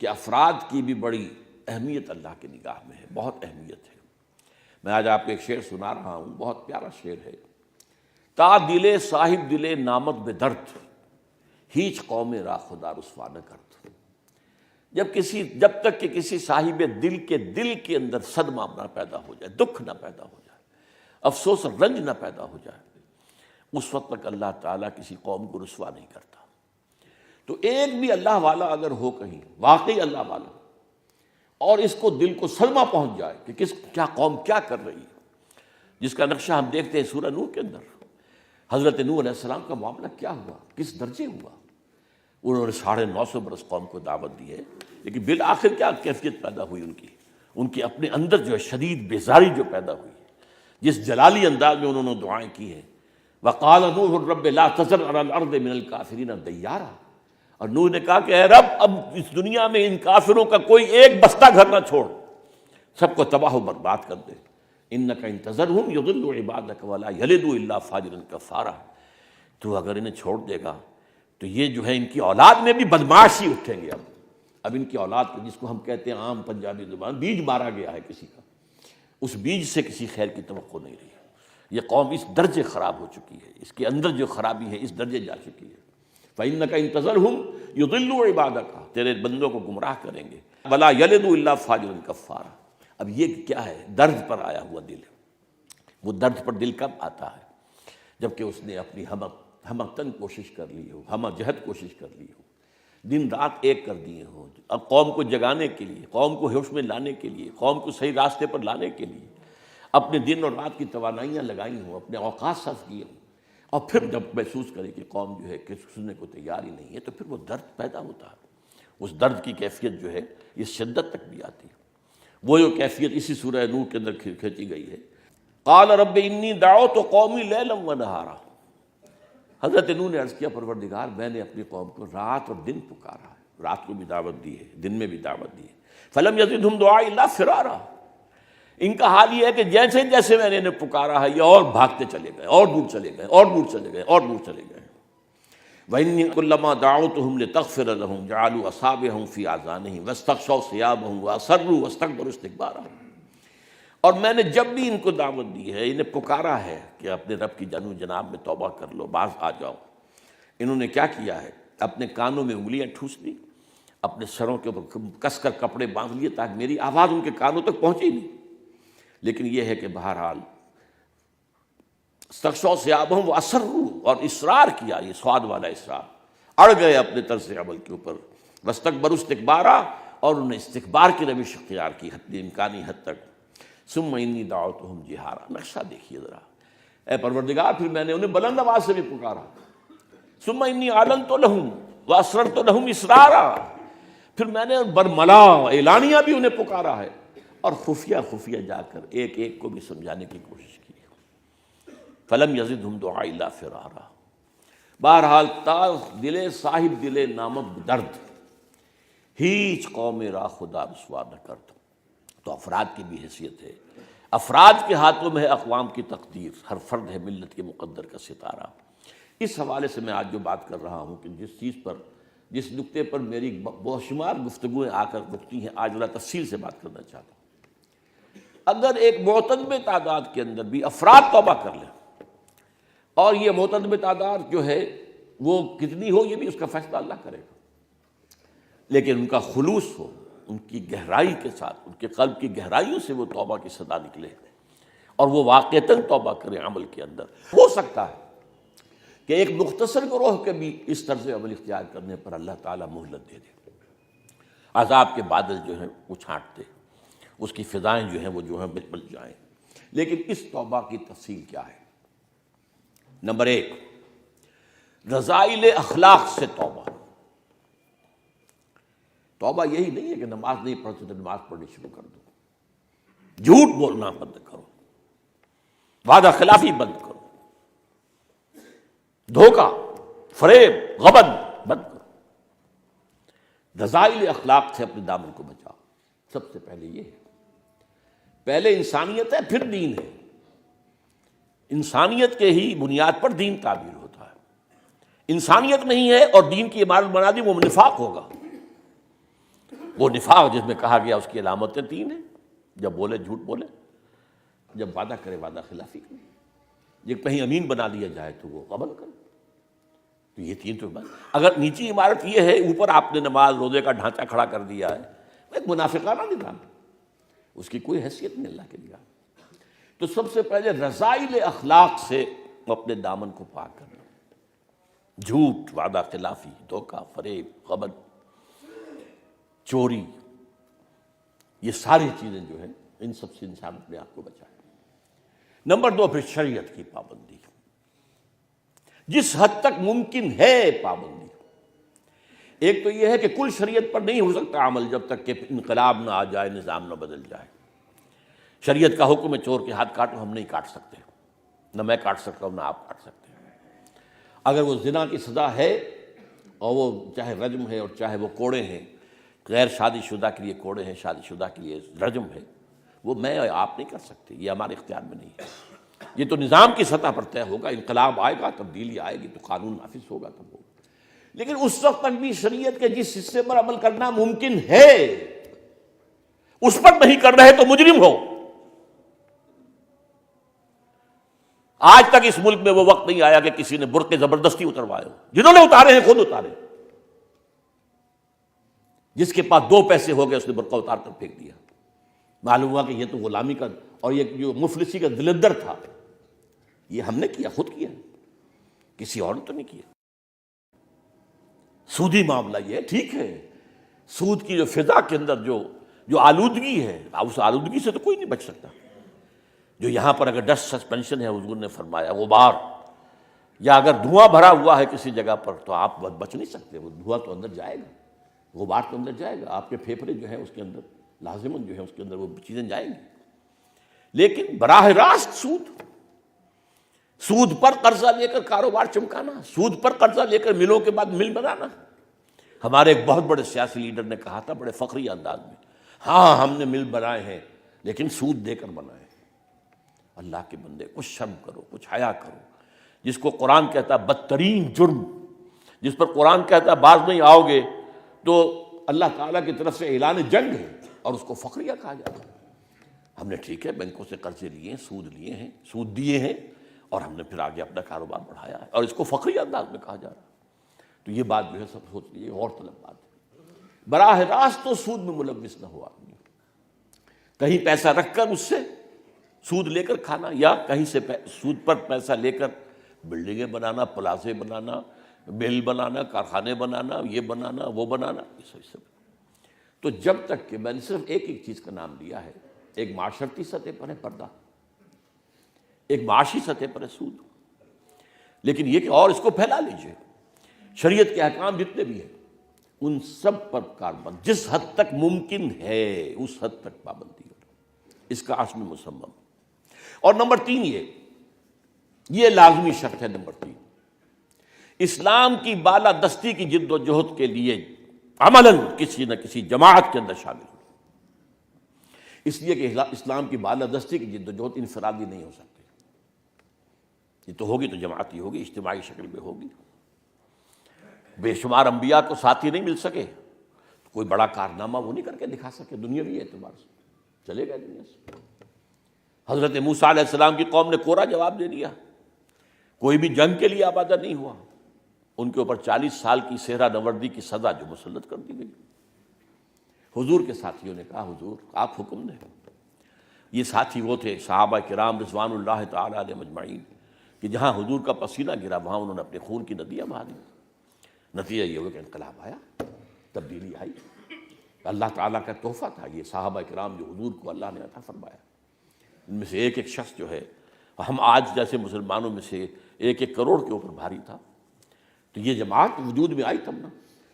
کہ افراد کی بھی بڑی اہمیت اللہ کی نگاہ میں ہے، بہت اہمیت ہے۔ میں آج آپ کو ایک شعر سنا رہا ہوں، بہت پیارا شعر ہے۔ تا دل صاحب دل نامت بے درد، ہیچ قوم را خدا رسوا نہ کرد۔ جب تک کہ کسی صاحب دل کے اندر صدمہ نہ پیدا ہو جائے، دکھ نہ پیدا ہو جائے، افسوس اور رنج نہ پیدا ہو جائے، اس وقت تک اللہ تعالیٰ کسی قوم کو رسوا نہیں کرتا۔ تو ایک بھی اللہ والا اگر ہو کہیں، واقعی اللہ والا، اور اس کو دل کو صدمہ پہنچ جائے کہ کیا قوم کیا کر رہی ہے، جس کا نقشہ ہم دیکھتے ہیں سورہ نوح کے اندر، حضرت نوح علیہ السلام کا معاملہ کیا ہوا، کس درجے ہوا۔ انہوں نے 950 برس قوم کو دعوت دی ہے، لیکن بالآخر کیا کیفیت پیدا ہوئی ان کی اپنے اندر جو ہے شدید بیزاری جو پیدا ہوئی، جس جلالی انداز میں انہوں نے دعائیں کی ہیں۔ وقال نوح رب لا تذر علی الارض من الکافرین دیارا، اور نوح نے کہا کہ اے رب اب اس دنیا میں ان کافروں کا کوئی ایک بستہ گھر نہ چھوڑ، سب کو تباہ و برباد کر دے۔ انک ان تذرہم یضلوا عبادک ولا یلدوا الا فاجرا کفارا، تو اگر انہیں چھوڑ دے گا تو یہ جو ہے ان کی اولاد میں بھی بدمعاشی اٹھیں گے۔ اب ان کی اولاد کو، جس کو ہم کہتے ہیں عام پنجابی زبان بیج مارا گیا ہے کسی کا، اس بیج سے کسی خیر کی توقع نہیں رہی۔ یہ قوم اس درجے خراب ہو چکی ہے، اس کے اندر جو خرابی ہے اس درجے جا چکی ہے۔ فَإِنَّكَ إِن تَذَرْهُمْ يُضِلُّوا عِبَادَكَ، تیرے بندوں کو گمراہ کریں گے، وَلَا يَلِدُوا إِلَّا فَاجِرًا كَفَّارًا۔ اب یہ کیا ہے؟ درد پر آیا ہوا دل ہے۔ وہ درد پر دل کب آتا ہے؟ جبکہ اس نے اپنی ہمتن کوشش کر لی ہو، ہمہ جہد کوشش کر لی ہو، دن رات ایک کر دیے ہوں، اب قوم کو جگانے کے لیے، قوم کو ہوش میں لانے کے لیے، قوم کو صحیح راستے پر لانے کے لیے اپنے دن اور رات کی توانائیاں لگائی ہوں، اپنے اوقات صرف کیے ہوں، اور پھر جب محسوس کرے کہ قوم جو ہے کہ سننے کو تیار ہی نہیں ہے، تو پھر وہ درد پیدا ہوتا ہے۔ اس درد کی کیفیت جو ہے اس شدت تک بھی آتی ہے۔ وہ جو کیفیت اسی سورہ نوح کے اندر کھینچی گئی ہے، قال رب انی دعوت قومی لیلا ونہارا۔ حضرت نوح نے عرض کیا پروردگار میں نے اپنی قوم کو رات اور دن پکارا ہے، رات کو بھی دعوت دی ہے، دن میں بھی دعوت دی ہے، فلم یزدہم دعائی الا فرارا۔ ان کا حال یہ ہے کہ جیسے جیسے میں نے انہیں پکارا ہے یہ اور بھاگتے چلے گئے، اور دور چلے گئے، اور دور چلے گئے، اور دور چلے گئے۔ وَإِنِّي كُلَّمَا دَعَوْتُهُمْ لِتَغْفِرَ لَهُمْ جَعَلُوا أَصَابِعَهُمْ فِي آذَانِهِمْ وَاسْتَغْشَوْا ثِيَابَهُمْ وَأَصَرُّوا وَاسْتَكْبَرُوا اسْتِكْبَارًا۔ اور میں نے جب بھی ان کو دعوت دی ہے، انہیں پکارا ہے کہ اپنے رب کی جناب میں توبہ کر لو، باز آ جاؤ، انہوں نے کیا کیا ہے؟ اپنے کانوں میں انگلیاں ٹھوس لی، اپنے سروں کے اوپر کس کر کپڑے باندھ لیے تاکہ میری آواز ان کے کانوں تک پہنچے نہیں۔ لیکن یہ ہے کہ بہرحال استغشوا ثیابہم واسروا، اور اصرار کیا، یہ سواد والا اصرار، اڑ گئے اپنے طرز عمل کے اوپر، واستکبروا استکبارا، اور انہوں نے استکبار کی روش اختیار کی حد امکانی حد تک۔ ثم انی دعوتہم جہارا۔ نقشہ دیکھیے ذرا، اے پروردگار پھر میں نے انہیں بلند آواز سے بھی پکارا، ثم انی اعلنت لہم واسررت لہم اسرارا، پھر میں نے برملا اعلانیہ بھی انہیں پکارا ہے اور خفیہ خفیہ جا کر ایک ایک کو بھی سمجھانے کی کوشش کی۔ فلم یزدہم دعائی الا فرارا، بہرحال تا دل صاحب دل نامک درد ہیچ قوم را خدا رسوا نہ کرد۔ تو افراد کی بھی حیثیت ہے، افراد کے ہاتھوں میں ہے اقوام کی تقدیر، ہر فرد ہے ملت کے مقدر کا ستارہ۔ اس حوالے سے میں آج جو بات کر رہا ہوں کہ جس چیز پر، جس نقطے پر میری بہت شمار گفتگویں آ کر رکتی ہیں، آج ذرا تفصیل سے بات کرنا چاہتا ہوں۔ اگر ایک معتدم تعداد کے اندر بھی افراد توبہ کر لیں، اور یہ معتدم تعداد جو ہے وہ کتنی ہو یہ بھی اس کا فیصلہ اللہ کرے گا، لیکن ان کا خلوص ہو، ان کی گہرائی کے ساتھ، ان کے قلب کی گہرائیوں سے وہ توبہ کی صدا نکلے اور وہ واقعتاً توبہ کریں عمل کے اندر، ہو سکتا ہے کہ ایک مختصر گروہ کے بھی اس طرز عمل اختیار کرنے پر اللہ تعالیٰ مہلت دے دے، عذاب کے بادل جو ہیں وہ چھانٹ دے، اس کی فضائیں جو ہیں وہ جو ہیں بل جائیں۔ لیکن اس توبہ کی تفصیل کیا ہے؟ نمبر ایک، رذائل اخلاق سے توبہ۔ توبہ یہی نہیں ہے کہ نماز نہیں پڑھتے تو نماز پڑھنی شروع کر دو، جھوٹ بولنا بند کرو، وعدہ خلافی بند کرو، دھوکہ، فریب، غبن بند کرو، رذائل اخلاق سے اپنے دامن کو بچاؤ۔ سب سے پہلے یہ ہے، پہلے انسانیت ہے پھر دین ہے، انسانیت کے ہی بنیاد پر دین تعبیر ہوتا ہے۔ انسانیت نہیں ہے اور دین کی عمارت بنا دی، وہ نفاق ہوگا۔ وہ نفاق جس میں کہا گیا اس کی علامتیں تین ہیں، جب بولے جھوٹ بولے، جب وعدہ کرے وعدہ خلافی کرے، جب کہیں امین بنا لیا جائے تو وہ قبل کرے۔ تو یہ تین تو بات، اگر نیچی عمارت یہ ہے، اوپر آپ نے نماز روزے کا ڈھانچہ کھڑا کر دیا ہے، ایک منافقانہ نظام ہے، اس کی کوئی حیثیت نہیں اللہ کے لیے۔ تو سب سے پہلے رذائل اخلاق سے اپنے دامن کو پاک کرنا، جھوٹ، وعدہ خلافی، دھوکہ، فریب، غبن، چوری، یہ ساری چیزیں جو ہیں ان سب سے انسان اپنے آپ کو بچائے۔ نمبر دو، پھر شریعت کی پابندی، جس حد تک ممکن ہے پابندی۔ ایک تو یہ ہے کہ کل شریعت پر نہیں ہو سکتا عمل جب تک کہ انقلاب نہ آ جائے، نظام نہ بدل جائے۔ شریعت کا حکم ہے چور کے ہاتھ کاٹو، ہم نہیں کاٹ سکتے، نہ میں کاٹ سکتا ہوں نہ آپ کاٹ سکتے۔ اگر وہ زنا کی سزا ہے اور وہ چاہے رجم ہے اور چاہے وہ کوڑے ہیں، غیر شادی شدہ کے لیے کوڑے ہیں، شادی شدہ کے لیے رجم ہے، وہ میں اور آپ نہیں کر سکتے، یہ ہمارے اختیار میں نہیں ہے۔ یہ تو نظام کی سطح پر طے ہوگا، انقلاب آئے گا، تبدیلی آئے گی تو قانون نافذ ہوگا تب ہوگا۔ لیکن اس وقت تک بھی شریعت کے جس حصے پر عمل کرنا ممکن ہے اس پر نہیں کر رہے تو مجرم ہو۔ آج تک اس ملک میں وہ وقت نہیں آیا کہ کسی نے برقعے زبردستی اتروائے ہو، جنہوں نے اتارے ہیں خود اتارے، جس کے پاس دو پیسے ہو گئے اس نے برقع اتار کر پھینک دیا، معلوم ہوا کہ یہ تو غلامی کا اور یہ جو مفلسی کا دلدر تھا، یہ ہم نے کیا، خود کیا، کسی اور نے تو نہیں کیا۔ سودی معاملہ یہ ٹھیک ہے، سود کی جو فضا کے اندر جو آلودگی ہے، اس آلودگی سے تو کوئی نہیں بچ سکتا۔ جو یہاں پر اگر ڈسٹ سسپینشن ہے، حضور نے فرمایا غبار، یا اگر دھواں بھرا ہوا ہے کسی جگہ پر تو آپ بچ نہیں سکتے، وہ دھواں تو اندر جائے گا، غبار تو اندر جائے گا، آپ کے پھیپھڑے جو ہیں اس کے اندر لازماً جو ہے اس کے اندر وہ چیزیں جائیں گی۔ لیکن براہ راست سود پر قرضہ لے کر کاروبار چمکانا، سود پر قرضہ لے کر ملوں کے بعد مل بنانا۔ ہمارے ایک بہت بڑے سیاسی لیڈر نے کہا تھا بڑے فخری انداز میں، ہاں ہم نے مل بنائے ہیں لیکن سود دے کر بنائے ہیں۔ اللہ کے بندے، کچھ شرم کرو، کچھ حیا کرو۔ جس کو قرآن کہتا ہے بدترین جرم، جس پر قرآن کہتا ہے باز نہیں آؤ گے، تو اللہ تعالیٰ کی طرف سے اعلان جنگ ہے اور اس کو فخریہ کہا جاتا ہے۔ ہم نے ٹھیک ہے بینکوں سے قرضے لیے ہیں، سود لیے ہیں، سود دیے ہیں، اور ہم نے پھر آگے اپنا کاروبار بڑھایا ہے اور اس کو فخری انداز میں کہا جا رہا ہے۔ تو یہ بات جو ہے سب سوچ لیجیے، غور طلب بات ہے۔ براہ راست تو سود میں ملوث نہ ہو آدمی، کہیں پیسہ رکھ کر اس سے سود لے کر کھانا، یا کہیں سے سود پر پیسہ لے کر بلڈنگیں بنانا، پلازے بنانا، مل بنانا، کارخانے بنانا، یہ بنانا وہ بنانا، یہ سب۔ تو جب تک کہ میں نے صرف ایک چیز کا نام لیا ہے، ایک معاشرتی سطح پر ہے پردہ، ایک معاشی سطح پر ہے سود، لیکن یہ کہ اور اس کو پھیلا لیجئے، شریعت کے احکام جتنے بھی ہیں ان سب پر کاربند جس حد تک ممکن ہے اس حد تک پابندی ہو، اس کا عزم مصمم۔ اور نمبر 3 یہ لازمی شرط ہے، نمبر 3 اسلام کی بالادستی کی جد و جہد کے لیے عملاً کسی نہ کسی جماعت کے اندر شامل ہو، اس لیے کہ اسلام کی بالادستی کی جد و جہد انفرادی نہیں ہو سکتی، یہ تو ہوگی تو جماعتی ہوگی، اجتماعی شکل میں ہوگی۔ بے شمار انبیاء کو ساتھی نہیں مل سکے، کوئی بڑا کارنامہ وہ نہیں کر کے دکھا سکے دنیاوی اعتبار سے، چلے گئے دنیا سے۔ حضرت موسیٰ علیہ السلام کی قوم نے کورا جواب دے دیا، کوئی بھی جنگ کے لیے آمادہ نہیں ہوا، ان کے اوپر 40 سال کی صحرا نوردی کی سزا جو مسلط کر دی گئی۔ حضور کے ساتھیوں نے کہا حضور آپ حکم دیں۔ یہ ساتھی وہ تھے صحابہ کرام رضوان اللہ تعالی علیہ مجمعین کہ جہاں حضور کا پسینہ گرا وہاں انہوں نے اپنے خون کی ندیاں بہا دیں۔ نتیجہ یہ ہوا کہ انقلاب آیا، تبدیلی آئی، اللہ تعالیٰ کا تحفہ تھا یہ صحابہ کرام جو حضور کو اللہ نے عطا فرمایا۔ ان میں سے ایک ایک شخص جو ہے، ہم آج جیسے مسلمانوں میں سے 1-1 کروڑ کے اوپر بھاری تھا، تو یہ جماعت وجود میں آئی تب نا،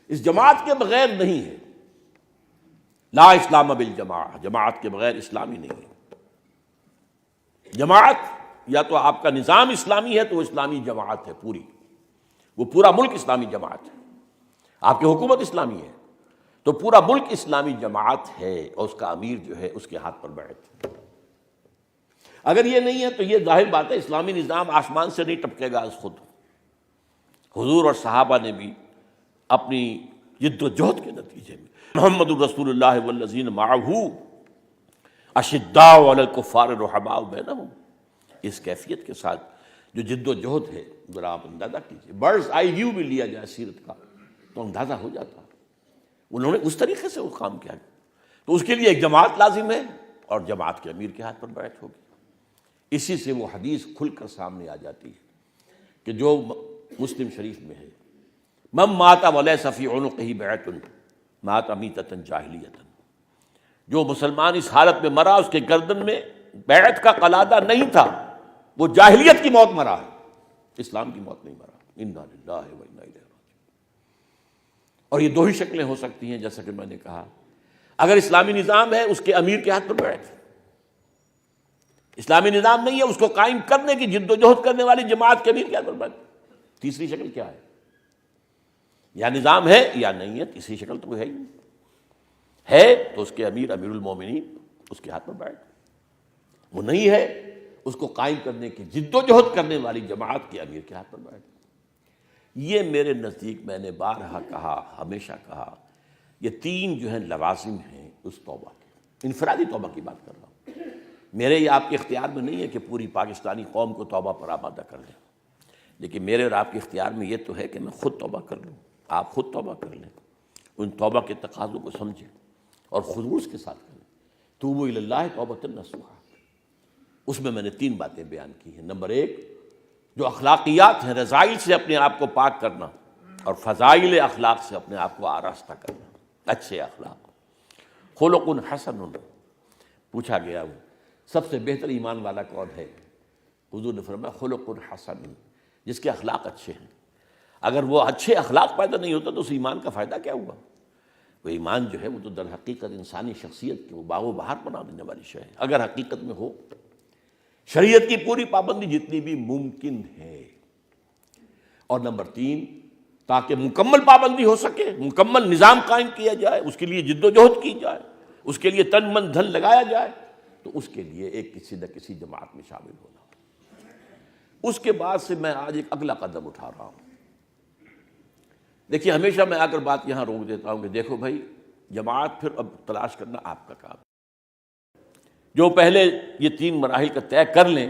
اس جماعت کے بغیر نہیں ہے، لا اسلام بالجماعہ، جماعت کے بغیر اسلامی نہیں ہے۔ جماعت یا تو آپ کا نظام اسلامی ہے تو وہ اسلامی جماعت ہے پوری، وہ پورا ملک اسلامی جماعت ہے، آپ کی حکومت اسلامی ہے تو پورا ملک اسلامی جماعت ہے، اور اس کا امیر جو ہے اس کے ہاتھ پر بیعت ہے۔ اگر یہ نہیں ہے تو یہ ظاہر بات ہے اسلامی نظام آسمان سے نہیں ٹپکے گا از خود۔ حضور اور صحابہ نے بھی اپنی جد و جہد کے نتیجے میں محمد الرسول اللہ والذین معہ اشداء علی الکفار رحماء بینہم، اس کیفیت کے ساتھ جو جد و جہد ہے ذرا آپ اندازہ کیجیے، برڈز آئی ویو بھی لیا جائے سیرت کا تو اندازہ ہو جاتا ہے انہوں نے اس طریقے سے وہ کام کیا۔ تو اس کے لیے ایک جماعت لازم ہے اور جماعت کے امیر کے ہاتھ پر بیعت ہوگی۔ اسی سے وہ حدیث کھل کر سامنے آ جاتی ہے کہ جو مسلم شریف میں ہے، من مات ولیس فی عنقہ بیعۃ مات میتۃ جاہلیۃ، جو مسلمان اس حالت میں مرا اس کے گردن میں بیعت کا قلادہ نہیں تھا، وہ جاہلیت کی موت مرا ہے، اسلام کی موت نہیں مرا۔ انا للہ و انا الیہ راجعون۔ اور یہ 2 ہی شکلیں ہو سکتی ہیں، جیسا کہ میں نے کہا، اگر اسلامی نظام ہے اس کے امیر کے ہاتھ پر بیعت ہے، اسلامی نظام نہیں ہے اس کو قائم کرنے کی جد و جہد کرنے والی جماعت کے امیر کے ہاتھ پر بیعت۔ تیسری شکل کیا ہے؟ یا نظام ہے یا نہیں ہے، تیسری شکل تو ہے ہی نہیں، ہے تو اس کے امیر المومنین اس کے ہاتھ پر بیعت، وہ نہیں ہے اس کو قائم کرنے کی جد و جہد کرنے والی جماعت کے امیر کے ہاتھ پر بیعت۔ یہ میرے نزدیک میں نے بارہا کہا، ہمیشہ کہا، یہ 3 جو ہیں لوازم ہیں اس توبہ کے، انفرادی توبہ کی بات کر رہا ہوں، میرے یہ آپ کے اختیار میں نہیں ہے کہ پوری پاکستانی قوم کو توبہ پر آمادہ کر لیں، لیکن میرے اور آپ کے اختیار میں یہ تو ہے کہ میں خود توبہ کر لوں، آپ خود توبہ کر لیں، ان توبہ کے تقاضوں کو سمجھیں اور خلوص کے ساتھ کریں۔ توبوا الی اللہ توبۃ نصوحا، اس میں نے 3 باتیں بیان کی ہیں۔ نمبر 1 جو اخلاقیات ہیں، رذائل سے اپنے آپ کو پاک کرنا، اور فضائل اخلاق سے اپنے آپ کو آراستہ کرنا، اچھے اخلاق۔ خلق حسن، پوچھا گیا وہ سب سے بہتر ایمان والا کون ہے؟ حضور نے فرمایا خلق حسن، جس کے اخلاق اچھے ہیں۔ اگر وہ اچھے اخلاق پیدا نہیں ہوتا تو اس ایمان کا فائدہ کیا ہوا؟ وہ ایمان جو ہے وہ تو در حقیقت انسانی شخصیت کے وہ باغ و بہار بنا دینے والی شے ہے، اگر حقیقت میں ہو۔ شریعت کی پوری پابندی جتنی بھی ممکن ہے۔ اور نمبر 3 تاکہ مکمل پابندی ہو سکے، مکمل نظام قائم کیا جائے، اس کے لیے جد و جہد کی جائے، اس کے لیے تن من دھن لگایا جائے، تو اس کے لیے ایک کسی نہ کسی جماعت میں شامل ہونا۔ اس کے بعد سے میں آج ایک اگلا قدم اٹھا رہا ہوں۔ دیکھیے ہمیشہ میں آ کر بات یہاں روک دیتا ہوں کہ دیکھو بھائی، جماعت پھر اب تلاش کرنا آپ کا کام، جو پہلے یہ 3 مراحل کا طے کر لیں،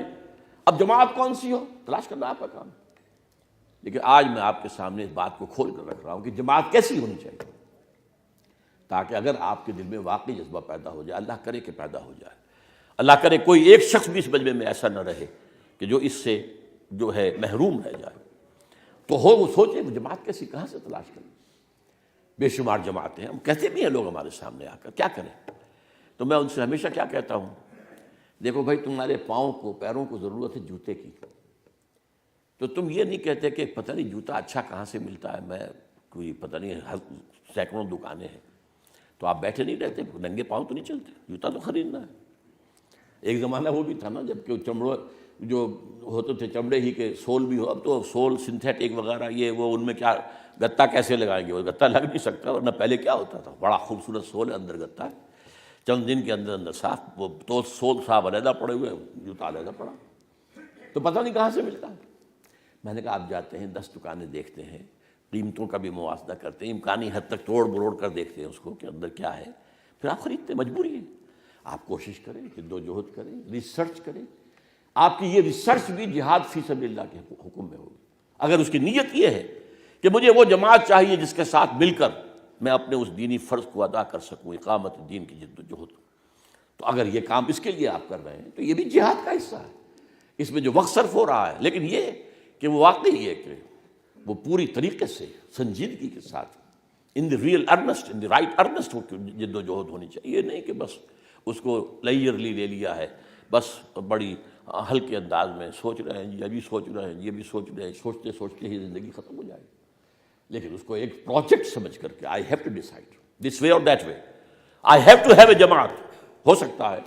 اب جماعت کون سی ہو تلاش کرنا آپ کا کام۔ لیکن آج میں آپ کے سامنے اس بات کو کھول کر رکھ رہا ہوں کہ جماعت کیسی ہونی چاہیے، تاکہ اگر آپ کے دل میں واقعی جذبہ پیدا ہو جائے، اللہ کرے کہ پیدا ہو جائے، اللہ کرے کوئی ایک شخص بھی اس مجمع میں ایسا نہ رہے کہ جو اس سے جو ہے محروم رہ جائے، تو ہو وہ سوچے وہ جماعت کیسی، کہاں سے تلاش کریں۔ بے شمار جماعتیں ہیں، ہم کہتے بھی ہیں لوگ ہمارے سامنے آ کر، کیا کریں؟ تو میں ان سے ہمیشہ کیا کہتا ہوں دیکھو بھائی تمہارے پاؤں کو پیروں کو ضرورت ہے جوتے کی، تو تم یہ نہیں کہتے کہ پتہ نہیں جوتا اچھا کہاں سے ملتا ہے، میں کوئی پتہ نہیں سینکڑوں دکانیں ہیں، تو آپ بیٹھے نہیں رہتے، ننگے پاؤں تو نہیں چلتے، جوتا تو خریدنا ہے۔ ایک زمانہ وہ بھی تھا نا جب کہ چمڑے جو ہوتے تھے چمڑے ہی کے سول بھی ہو، اب تو سول سنتھیٹک وغیرہ یہ وہ، ان میں کیا گتا کیسے لگائیں گے، وہ گتا لگ نہیں سکتا، ورنہ پہلے کیا ہوتا تھا، بڑا خوبصورت سول ہے اندر گتا ہے، چند دن کے اندر صاف، وہ تو سول صاحب علیحدہ پڑے ہوئے، جوتا علیحدہ پڑا، تو پتہ نہیں کہاں سے ملتا ہے۔ میں نے کہا آپ جاتے ہیں 10 دکانیں دیکھتے ہیں، قیمتوں کا بھی موازنہ کرتے ہیں، امکانی حد تک توڑ مروڑ کر دیکھتے ہیں اس کو کہ اندر کیا ہے، پھر آپ خریدتے ہیں، مجبوری ہے۔ آپ کوشش کریں، جد و جہد کریں، ریسرچ کریں، آپ کی یہ ریسرچ بھی جہاد فی سبیل اللہ کے حکم میں ہوگی۔ اگر اس کی نیت یہ ہے کہ مجھے وہ جماعت چاہیے جس کے ساتھ مل کر میں اپنے اس دینی فرض کو ادا کر سکوں، اقامت دین کی جد و جہد، تو اگر یہ کام اس کے لیے آپ کر رہے ہیں تو یہ بھی جہاد کا حصہ ہے، اس میں جو وقت صرف ہو رہا ہے، لیکن یہ کہ وہ واقعی ہے کہ وہ پوری طریقے سے سنجیدگی کے ساتھ in the real earnest, in the right earnest جد و جہد ہونی چاہیے، یہ نہیں کہ بس اس کو لیئرلی لے لیا ہے، بس بڑی ہلکے انداز میں سوچ رہے ہیں، یہ بھی سوچ رہے ہیں، یہ بھی سوچ رہے ہیں، سوچتے سوچتے ہی زندگی ختم ہو جائے گی۔ لیکن اس کو ایک پروجیکٹ سمجھ کر کے I have to decide this way اور that way, I have to have a جماعت۔ ہو سکتا ہے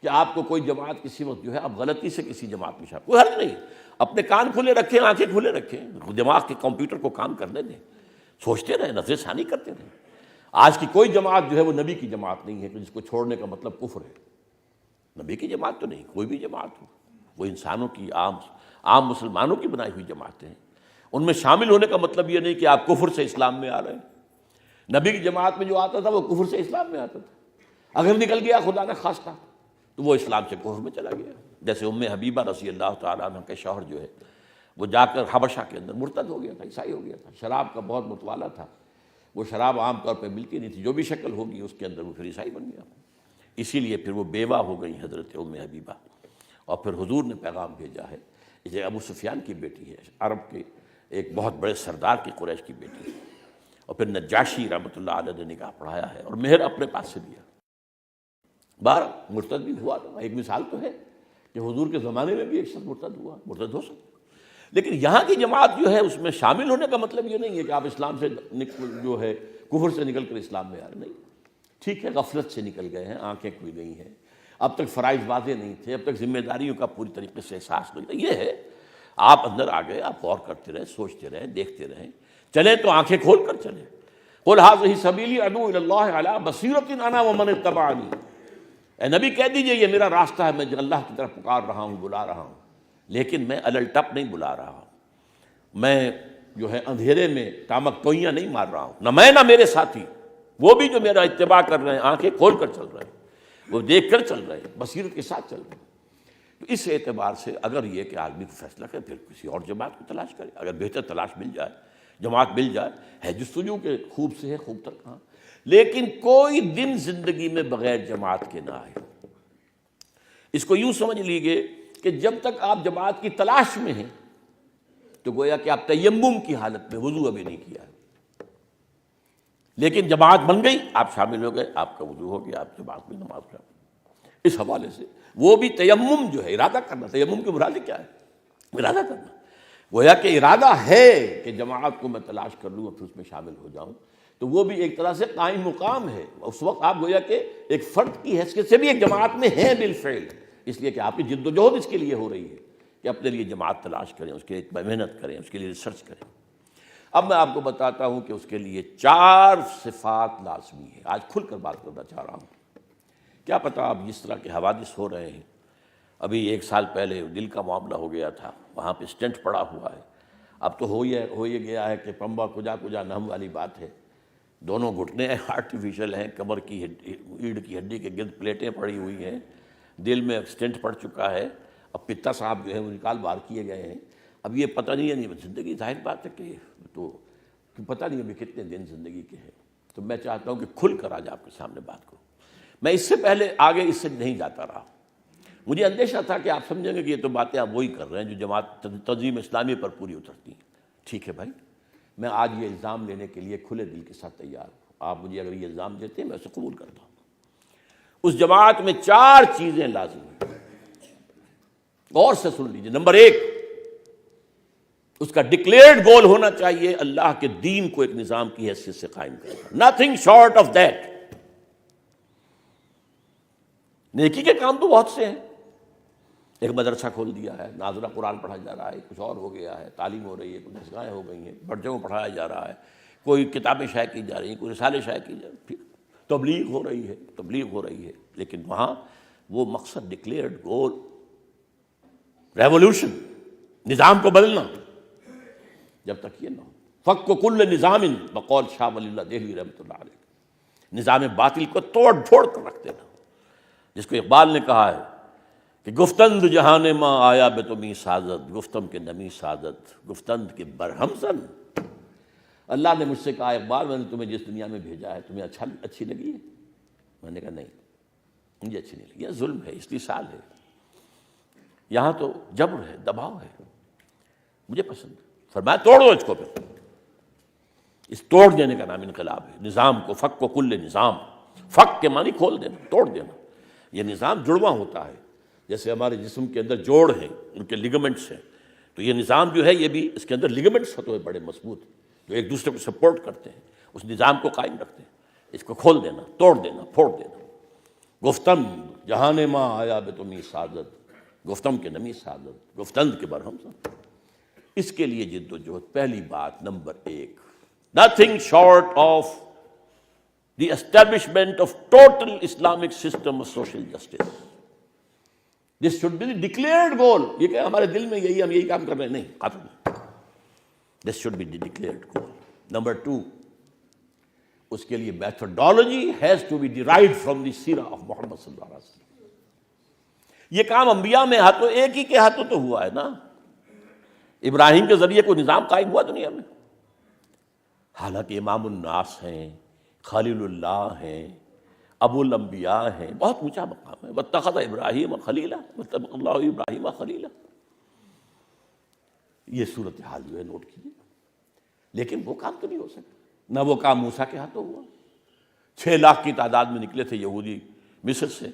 کہ آپ کو کوئی جماعت کسی وقت جو ہے آپ غلطی سے کسی جماعت میں شامل، کوئی حرج نہیں، اپنے کان کھلے رکھیں، آنکھیں کھلے رکھیں، دماغ کے کمپیوٹر کو کام کرنے دیں، سوچتے رہیں، نظر ثانی کرتے رہیں۔ آج کی کوئی جماعت جو ہے وہ نبی کی جماعت نہیں ہے کہ جس کو چھوڑنے کا مطلب کفر ہے۔ نبی کی جماعت تو نہیں، کوئی بھی جماعت ہو، وہ انسانوں کی عام مسلمانوں کی بنائی ہوئی جماعتیں ہیں، ان میں شامل ہونے کا مطلب یہ نہیں کہ آپ کفر سے اسلام میں آ رہے ہیں۔ نبی کی جماعت میں جو آتا تھا وہ کفر سے اسلام میں آتا تھا، اگر نکل گیا خدا نہ خواستہ تو وہ اسلام سے کفر میں چلا گیا۔ جیسے ام حبیبہ رضی اللہ تعالیٰ عنہ کے شوہر جو ہے وہ جا کر حبشہ کے اندر مرتد ہو گیا تھا، عیسائی ہو گیا تھا، شراب کا بہت متوالا تھا، وہ شراب عام طور پہ ملتی نہیں تھی، جو بھی شکل ہوگی اس کے اندر وہ پھر عیسائی بن گیا، اسی لیے پھر وہ بیوہ ہو گئی حضرت ام حبیبہ، اور پھر حضور نے پیغام بھیجا ہے، یہ ابو سفیان کی بیٹی ہے، عرب کے ایک بہت بڑے سردار کی، قریش کی بیٹی ہے، اور پھر نجاشی رحمۃ اللہ علیہ نے نکاح پڑھایا ہے اور مہر اپنے پاس سے دیا، بہر مرتد بھی ہوا تھا۔ ایک مثال تو ہے کہ حضور کے زمانے میں بھی ایک شخص مرتد ہوا، مرتد ہو سکتا، لیکن یہاں کی جماعت جو ہے اس میں شامل ہونے کا مطلب یہ نہیں ہے کہ آپ اسلام سے جو ہے کفر سے نکل کر اسلام میں آ رہے، نہیں، ٹھیک ہے غفلت سے نکل گئے ہیں، آنکھیں کھل گئی ہیں، اب تک فرائض واضح نہیں تھے، اب تک ذمہ داریوں کا پوری طریقے سے احساس نہیں تھا، یہ ہے آپ اندر آ گئے، آپ غور کرتے رہیں، سوچتے رہیں، دیکھتے رہیں، چلیں تو آنکھیں کھول کر چلیں۔ قل ھذہ سبیلی ادعو الی اللہ علی بصیرۃ انا ومن اتبعنی، اے نبی کہہ دیجئے یہ میرا راستہ ہے، میں اللہ کی طرف پکار رہا ہوں، بلا رہا ہوں، لیکن میں الٹپ نہیں بلا رہا ہوں، میں جو ہے اندھیرے میں ٹامک ٹوئیاں نہیں مار رہا ہوں، نہ میں نہ میرے ساتھی، وہ بھی جو میرا اتباع کر رہے ہیں آنکھیں کھول کر چل رہے ہیں، وہ دیکھ کر چل رہے ہیں، بصیرت کے ساتھ چل رہے ہیں۔ تو اس اعتبار سے اگر یہ کہ آدمی کو فیصلہ کرے پھر کسی اور جماعت کو تلاش کرے، اگر بہتر تلاش مل جائے، جماعت مل جائے، ہے جستجو کے خوب سے ہے خوب تک کہاں، لیکن کوئی دن زندگی میں بغیر جماعت کے نہ آئے۔ اس کو یوں سمجھ لیجیے کہ جب تک آپ جماعت کی تلاش میں ہیں تو گویا کہ آپ تیمم کی حالت میں، وضو ابھی نہیں کیا ہے، لیکن جماعت بن گئی، آپ شامل ہو گئے، آپ کا وضو ہو گیا، آپ جماعت میں نماز پڑھ۔ اس حوالے سے وہ بھی تیمم جو ہے ارادہ کرنا، تیمم کی مراد کیا ہے؟ ارادہ کرنا، گویا کہ ارادہ ہے کہ جماعت کو میں تلاش کر لوں اور پھر اس میں شامل ہو جاؤں، تو وہ بھی ایک طرح سے قائم مقام ہے، اس وقت آپ گویا کہ ایک فرد کی حیثیت سے بھی ایک جماعت میں ہیں بالفعل، اس لیے کہ آپ کی جد و جہد اس کے لیے ہو رہی ہے کہ اپنے لیے جماعت تلاش کریں، اس کے لیے محنت کریں، اس کے لیے ریسرچ کریں۔ اب میں آپ کو بتاتا ہوں کہ اس کے لیے 4 صفات لازمی ہے، آج کھل کر بات کرنا چاہ رہا ہوں۔ کیا پتہ آپ جس طرح کے حوادث ہو رہے ہیں، ابھی 1 سال پہلے دل کا معاملہ ہو گیا تھا، وہاں پہ اسٹنٹ پڑا ہوا ہے، اب تو ہو یہ گیا ہے کہ پمبا کجا نہم والی بات ہے، دونوں گھٹنے آرٹیفیشل ہیں، کمر کی ریڑھ کی ہڈی کے گرد پلیٹیں پڑی ہوئی ہیں، دل میں اسٹنٹ پڑ چکا ہے، اب پتا صاحب جو ہے وہ نکال باہر کیے گئے ہیں، اب یہ پتہ نہیں ہے، زندگی ظاہر بات ہے کہ تو پتہ نہیں ابھی کتنے دن زندگی کے ہیں، تو میں چاہتا ہوں کہ کھل کر آج آپ کے سامنے بات کروں۔ میں اس سے پہلے آگے اس سے نہیں جاتا رہا، مجھے اندیشہ تھا کہ آپ سمجھیں گے کہ یہ تو باتیں آپ وہی کر رہے ہیں جو جماعت تنظیم اسلامی پر پوری اترتی ہیں۔ ٹھیک ہے بھائی، میں آج یہ الزام لینے کے لیے کھلے دل کے ساتھ تیار ہوں، آپ مجھے اگر یہ الزام دیتے ہیں میں اسے قبول کرتا ہوں۔ اس جماعت میں 4 چیزیں لازم ہیں، غور سے سن لیجیے، نمبر 1 اس کا ڈکلیئرڈ گول ہونا چاہیے اللہ کے دین کو ایک نظام کی حیثیت سے قائم کرنا، نتھنگ شارٹ آف دیٹ۔ نیکی کے کام تو بہت سے ہیں، ایک مدرسہ کھول دیا ہے، ناظرہ قرآن پڑھا جا رہا ہے، کچھ اور ہو گیا ہے، تعلیم ہو رہی ہے، کچھ نسخائیں ہو گئی ہیں، بڑھجوں میں پڑھایا جا رہا ہے، کوئی کتابیں شائع کی جا رہی ہیں، کوئی رسالے شائع کی جا رہی ہیں، تبلیغ ہو رہی ہے، لیکن وہاں وہ مقصد ڈکلیئرڈ گول، ریولوشن، نظام کو بدلنا، جب تک یہ نہ ہو فک کل نظام بقول شاہ ولی اللہ دہلوی رحمۃ اللہ علیہ، نظام باطل کو توڑ پھوڑ کر رکھ دینا، جس کو اقبال نے کہا ہے کہ گفتند جہان ماں آیا بے تمی سازد، گفتم کے نمی سازد، گفتند کے برہم زن۔ اللہ نے مجھ سے کہا اقبال میں نے تمہیں جس دنیا میں بھیجا ہے تمہیں اچھی لگی ہے؟ میں نے کہا نہیں، مجھے اچھی نہیں لگی، یہ ظلم ہے، استحصال ہے، یہاں تو جبر ہے، دباؤ ہے، مجھے پسند ہے۔ فرمایا توڑ دو اس کو، پھر اس توڑ دینے کا نام انقلاب ہے، نظام کو فک و کل نظام، فک کے معنی کھول دینا، توڑ دینا۔ یہ نظام جڑواں ہوتا ہے، جیسے ہمارے جسم کے اندر جوڑ ہیں، ان کے لیگمنٹس ہیں، تو یہ نظام جو ہے یہ بھی اس کے اندر لیگمنٹس ہوتے ہیں بڑے مضبوط، جو ایک دوسرے کو سپورٹ کرتے ہیں، اس نظام کو قائم رکھتے ہیں۔ اس کو کھول دینا، توڑ دینا، پھوڑ دینا۔ گفتم جہان ماں آیا بے تمی سعادت، گفتم کے نمی سعادت، گفتند کے برہم زن۔ اس کے لیے جد و جہد، پہلی بات number 1، nothing short of the establishment of total Islamic system of social justice. This should be the declared goal. یہ کہ ہمارے دل میں یہی، ہم یہی کام کر رہے ہیں، نہیں، قطعاً this should be the declared goal. Number 2، اس کے لیے methodology has to be derived from the سیرہ of محمد صلی اللہ علیہ وسلم۔ یہ کام انبیاء میں ہاتھوں، ایک ہی کے ہاتھوں تو ہوا ہے نا، ابراہیم کے ذریعے کوئی نظام قائم ہوا دنیا میں؟ حالانکہ امام الناس ہیں، خلیل اللہ ہیں، ابو الانبیاء ہیں، بہت اونچا مقام ہے، واتخذ ابراہیم خلیلا، واتخذ اللہ ابراہیم خلیلا۔ یہ صورتحال جو ہے نوٹ کیجیے، لیکن وہ کام تو نہیں ہو سکتا، نہ وہ کام موسیٰ کے ہاتھوں ہوا۔ 6 لاکھ کی تعداد میں نکلے تھے یہودی مصر سے،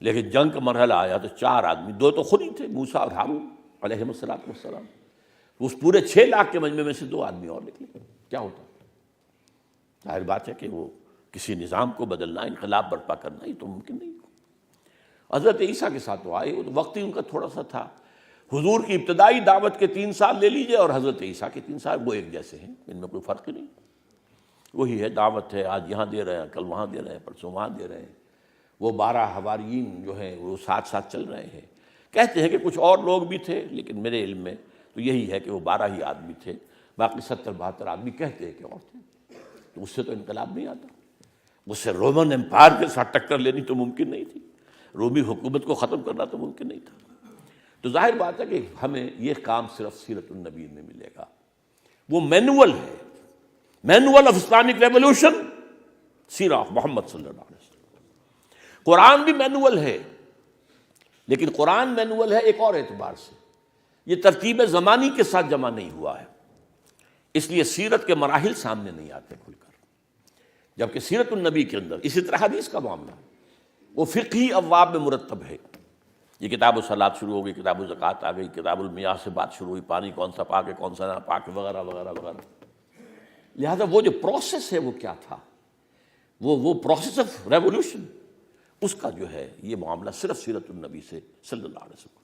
لیکن جنگ کا مرحلہ آیا تو 4 آدمی، 2 تو خود ہی تھے، موسیٰ اور ہارون علیہم السلام، اس پورے 6 لاکھ کے مجمع میں سے 2 آدمی اور نکلے، کیا ہوتا؟ ظاہر بات ہے کہ وہ کسی نظام کو بدلنا، انقلاب برپا کرنا، یہ تو ممکن نہیں۔ حضرت عیسیٰ کے ساتھ تو آئے، وہ تو وقت ہی ان کا تھوڑا سا تھا۔ حضور کی ابتدائی دعوت کے 3 سال لے لیجئے اور حضرت عیسیٰ کے 3 سال، وہ ایک جیسے ہیں، ان میں کوئی فرق نہیں، وہی ہے، دعوت ہے، آج یہاں دے رہے ہیں، کل وہاں دے رہے ہیں، پرسوں وہاں دے رہے ہیں۔ وہ 12 حواریین جو ہیں وہ ساتھ ساتھ چل رہے ہیں، کہتے ہیں کہ کچھ اور لوگ بھی تھے، لیکن میرے علم میں تو یہی ہے کہ وہ 12 ہی آدمی تھے، باقی 70-72 آدمی کہتے ہیں کہ اور تھے۔ تو اس سے تو انقلاب نہیں آتا، اس سے رومن امپائر کے ساتھ ٹکر لینی تو ممکن نہیں تھی، رومی حکومت کو ختم کرنا تو ممکن نہیں تھا۔ تو ظاہر بات ہے کہ ہمیں یہ کام صرف سیرت النبی میں ملے گا، وہ مینول ہے، مینول آف اسلامک ریولوشن، سیرہ آف محمد صلی اللہ علیہ وسلم۔ قرآن بھی مینول ہے، لیکن قرآن مینول ہے ایک اور اعتبار سے، یہ ترتیب زمانی کے ساتھ جمع نہیں ہوا ہے، اس لیے سیرت کے مراحل سامنے نہیں آتے کھل کر، جبکہ سیرت النبی کے اندر اسی طرح حدیث کا معاملہ وہ فقہی ابواب میں مرتب ہے۔ یہ کتاب الصلاۃ شروع ہو گئی، کتاب الزکوٰۃ آ گئی، کتاب المیاہ سے بات شروع ہوئی، پانی کون سا پاک ہے کون سا نہ پاک ہے، وغیرہ وغیرہ وغیرہ۔ لہذا وہ جو پروسیس ہے وہ کیا تھا، وہ پروسیس آف ریولوشن، اس کا جو ہے یہ معاملہ صرف سیرت النبی سے صلی اللہ علیہ وسلم۔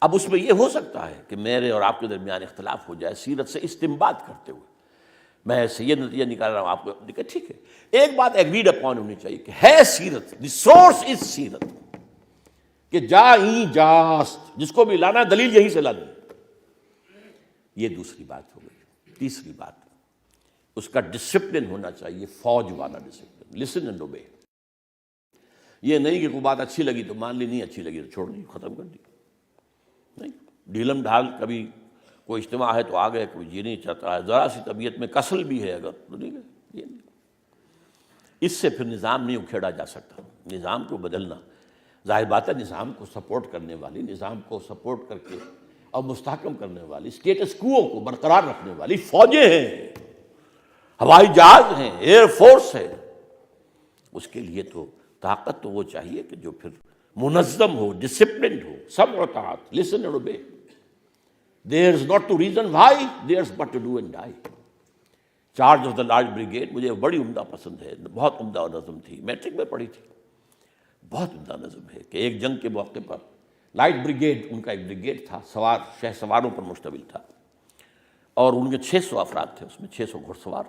اب اس میں یہ ہو سکتا ہے کہ میرے اور آپ کے درمیان اختلاف ہو جائے سیرت سے استنباط کرتے ہوئے، میں سے یہ نتیجہ نکال رہا ہوں، آپ کو دیکھیں ٹھیک ہے، ایک بات ایگریڈ اپون ہونی چاہیے کہ ہے سیرت، دی سورس از سیرت، کہ جاست، جس کو بھی لانا دلیل یہیں سے لانا۔ یہ دوسری بات ہو گئی۔ تیسری بات، اس کا ڈسپلن ہونا چاہیے، فوج والا ڈسپلن، لسن اینڈ اوبے۔ یہ نہیں کہ کوئی بات اچھی لگی تو مان لی، نہیں اچھی لگی تو چھوڑ دی، ختم کر دی، نہیں، ڈھیلم ڈھال، کبھی کوئی اجتماع ہے تو آ گئے، کوئی جی نہیں چاہتا ہے، ذرا سی طبیعت میں کسل بھی ہے اگر تو نہیں گئے، یہ نہیں۔ اس سے پھر نظام نہیں اکھیڑا جا سکتا۔ نظام کو بدلنا، ظاہر بات ہے نظام کو سپورٹ کرنے والی، نظام کو سپورٹ کر کے اور مستحکم کرنے والی، اسٹیٹس کوو کو برقرار رکھنے والی فوجیں ہیں، ہوائی جہاز ہیں، ایئر فورس ہے۔ اس کے لیے تو طاقت تو وہ چاہیے کہ جو پھر منظم ہو, ڈسپلنڈ ہو, سب اطاعت, listen and obey. There's not to reason why, there's but to do and die. Charge of the large brigade مجھے بڑی عمدہ پسند ہے, بہت عمدہ نظم تھی, میٹرک میں پڑھی تھی. بہت عمدہ نظم ہے کہ ایک جنگ کے موقع پر لائٹ بریگیڈ, ان کا ایک بریگیڈ تھا, سوار شہ سواروں پر مشتمل تھا, اور ان کے 600 افراد تھے, اس میں 600 گھڑ سوار.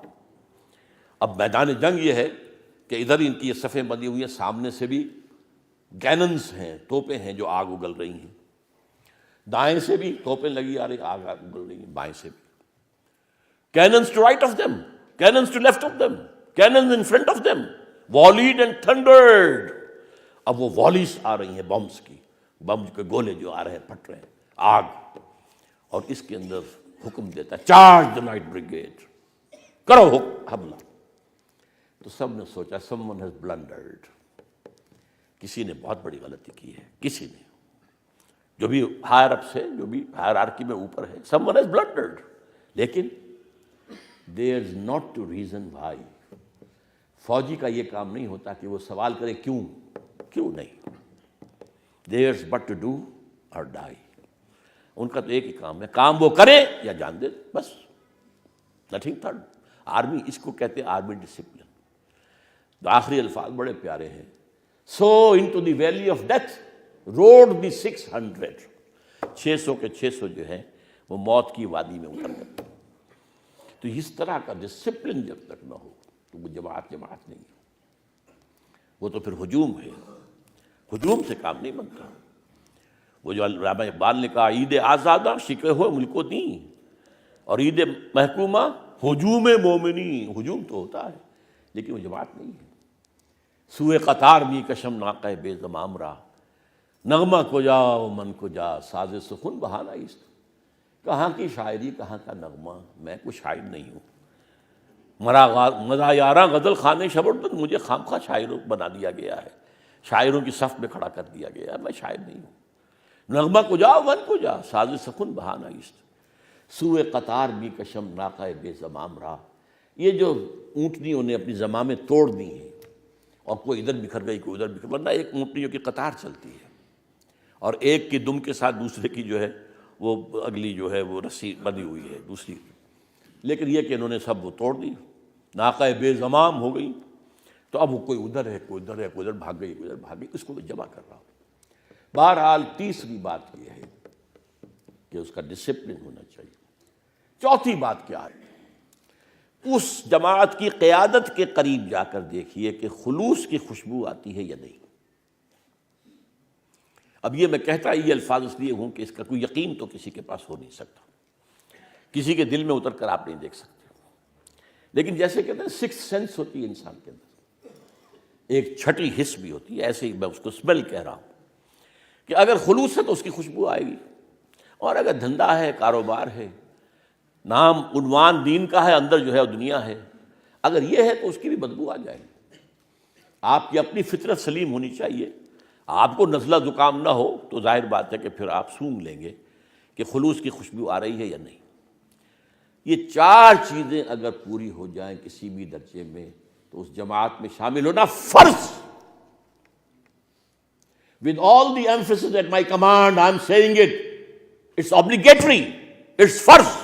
اب میدان جنگ یہ ہے کہ ادھر ان کی یہ صفیں بندی ہوئی ہیں, سامنے سے بھی کیننز ہیں, توپیں ہیں جو آگ اگل رہی ہیں, دائیں سے بھی توپیں لگی آ رہی, آگ اگل رہی ہیں, بائیں سے بھی. Cannons to right of them, cannons to left of them, cannons in front of them, volleyed and thundered. اب وہ والیز آ رہی ہیں بمس کی, بم کے گولے جو آ رہے ہیں, پھٹ رہے ہیں, آگ, اور اس کے اندر حکم دیتا ہے چارج دا لائٹ بریگیڈ, کرو حملہ. تو سب نے سوچا someone has blundered, کسی نے بہت بڑی غلطی کی ہے, کسی نے, جو بھی ہائر اپ سے, جو بھی ہائرارکی میں اوپر ہے, someone has blundered. لیکن there is not to reason why. فوجی کا یہ کام نہیں ہوتا کہ وہ سوال کرے کیوں نہیں. there's but to do or die. ان کا تو ایک ہی کام ہے, کام وہ کرے یا جان دے, بس, nothing third. آرمی, اس کو کہتے ہیں آرمی ڈسپلن. تو آخری الفاظ بڑے پیارے ہیں, so into the valley of death rode the 600. 600 کے 600 جو ہیں وہ موت کی وادی میں اتر گئے. تو اس طرح کا ڈسپلن جب تک نہ ہو تو وہ جماعت نہیں ہے, وہ تو پھر ہجوم ہے, ہجوم سے کام نہیں بنتا. وہ جو علامہ اقبال نے کہا عید آزادہ شکوے ہو ملک و دین, اور عید محکومہ ہجوم مومنی. ہجوم تو ہوتا ہے لیکن وہ جماعت نہیں ہے. سوئے قطار می کشم ناقہ بے زمام را, نغمہ کو جا و من کو جا, ساز سخن بہانہ است. کہاں کی شاعری, کہاں کا نغمہ, میں کوئی شاعر نہیں ہوں. مزا یاراں غزل خانے شبردن, مجھے خامخواہ شاعروں بنا دیا گیا ہے, شاعروں کی صف میں کھڑا کر دیا گیا ہے, میں شاعر نہیں ہوں. نغمہ کو جا من کو جا, ساز سخن بہانہ است. سوئے قطار می کشم ناقہ بے زمام را. یہ جو اونٹنیوں نے اپنی زمامیں توڑ دی ہیں, اور کوئی ادھر بکھر گئی, کوئی ادھر بکھر, ورنہ ایک اونٹنیوں کی قطار چلتی ہے, اور ایک کی دم کے ساتھ دوسرے کی جو ہے وہ اگلی جو ہے وہ رسی بندھی ہوئی ہے دوسری. لیکن یہ کہ انہوں نے سب وہ توڑ دی, ناقہ بے زمام ہو گئی. تو اب وہ کوئی ادھر ہے, کوئی ادھر ہے, کوئی ادھر بھاگ گئی, کوئی ادھر بھاگ گئی, اس کو میں جمع کر رہا ہوں. بہرحال تیسری بات یہ ہے کہ اس کا ڈسپلن ہونا چاہیے. چوتھی بات کیا ہے, اس جماعت کی قیادت کے قریب جا کر دیکھیے کہ خلوص کی خوشبو آتی ہے یا نہیں. اب یہ میں کہتا یہ الفاظ اس لیے ہوں کہ اس کا کوئی یقین تو کسی کے پاس ہو نہیں سکتا, کسی کے دل میں اتر کر آپ نہیں دیکھ سکتے. لیکن جیسے کہتے ہیں سکس سینس ہوتی ہے انسان کے اندر, ایک چھٹی حس بھی ہوتی ہے, ایسے ہی میں اس کو اسمیل کہہ رہا ہوں کہ اگر خلوص ہے تو اس کی خوشبو آئے گی, اور اگر دھندا ہے, کاروبار ہے, نام عنوان دین کا ہے, اندر جو ہے وہ دنیا ہے, اگر یہ ہے تو اس کی بھی بدبو آ جائے گی. آپ کی اپنی فطرت سلیم ہونی چاہیے. آپ کو نزلہ زکام نہ ہو تو ظاہر بات ہے کہ پھر آپ سونگھ لیں گے کہ خلوص کی خوشبو آ رہی ہے یا نہیں. یہ چار چیزیں اگر پوری ہو جائیں کسی بھی درجے میں تو اس جماعت میں شامل ہونا فرض. With all the emphasis at my command, I am saying it. It's obligatory. It's فرض.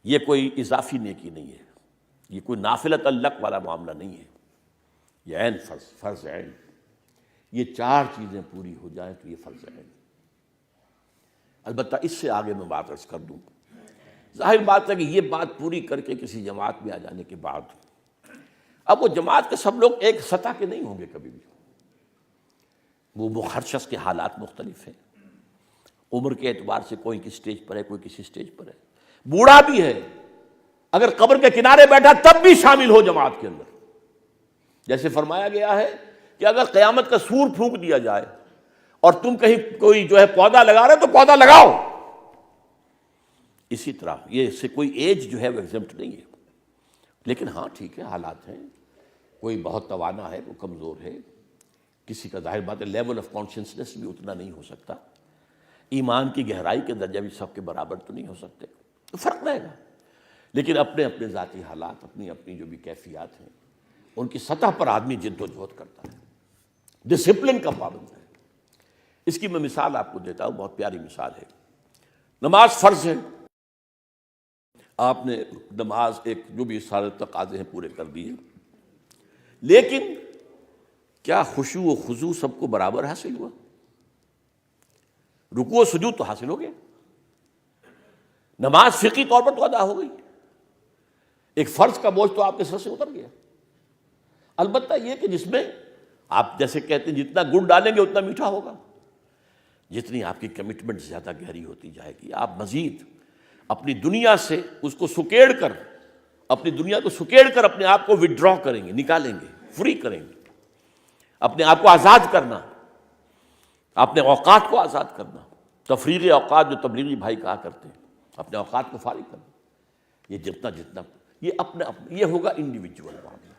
یہ کوئی اضافی نیکی نہیں ہے, یہ کوئی نافلۃ اللق والا معاملہ نہیں ہے, یہ عین فرض عین. یہ چار چیزیں پوری ہو جائیں تو یہ فرض عین. البتہ اس سے آگے میں بات عرض کر دوں, ظاہر بات ہے کہ یہ بات پوری کر کے کسی جماعت میں آ جانے کے بعد اب وہ جماعت کے سب لوگ ایک سطح کے نہیں ہوں گے کبھی بھی. وہ ہر شخص کے حالات مختلف ہیں, عمر کے اعتبار سے کوئی کسی سٹیج پر ہے, کوئی کسی سٹیج پر ہے, بوڑھا بھی ہے, اگر قبر کے کنارے بیٹھا تب بھی شامل ہو جماعت کے اندر. جیسے فرمایا گیا ہے کہ اگر قیامت کا سور پھونک دیا جائے اور تم کہیں کوئی جو ہے پودا لگا رہے تو پودا لگاؤ. اسی طرح یہ اس سے کوئی ایج جو ہے وہ ایگزمپٹ نہیں ہے. لیکن ہاں ٹھیک ہے, حالات ہیں, کوئی بہت توانا ہے, کوئی کمزور ہے, کسی کا ظاہر بات ہے لیول آف کانشیسنس بھی اتنا نہیں ہو سکتا, ایمان کی گہرائی کے درجہ بھی سب کے برابر تو نہیں ہو سکتے, تو فرق رہے گا. لیکن اپنے اپنے ذاتی حالات, اپنی اپنی جو بھی کیفیات ہیں, ان کی سطح پر آدمی جد و جہد کرتا ہے. ڈسپلن کا پابند ہے۔ اس کی میں مثال آپ کو دیتا ہوں، بہت پیاری مثال ہے۔ نماز فرض ہے، آپ نے نماز ایک جو بھی سارے تقاضے ہیں پورے کر دیے، لیکن کیا خشوع و خضوع سب کو برابر حاصل ہوا؟ رکوع و سجود تو حاصل ہو گیا، نماز فقہی طور پر تو ادا ہو گئی، ایک فرض کا بوجھ تو آپ کے سر سے اتر گیا۔ البتہ یہ کہ جس میں آپ جیسے کہتے ہیں جتنا گڑ ڈالیں گے اتنا میٹھا ہوگا، جتنی آپ کی کمٹمنٹ زیادہ گہری ہوتی جائے گی، آپ مزید اپنی دنیا سے اس کو سکیڑ کر، اپنی دنیا کو سکیڑ کر اپنے آپ کو وڈرا کریں گے، نکالیں گے، فری کریں گے، اپنے آپ کو آزاد کرنا، اپنے اوقات کو آزاد کرنا، تفریغ اوقات جو تبلیغی بھائی کہا کرتے ہیں، اپنے اوقات کو فارغ کرنا، یہ جتنا یہ اپنا یہ ہوگا انڈیویجول معاملہ۔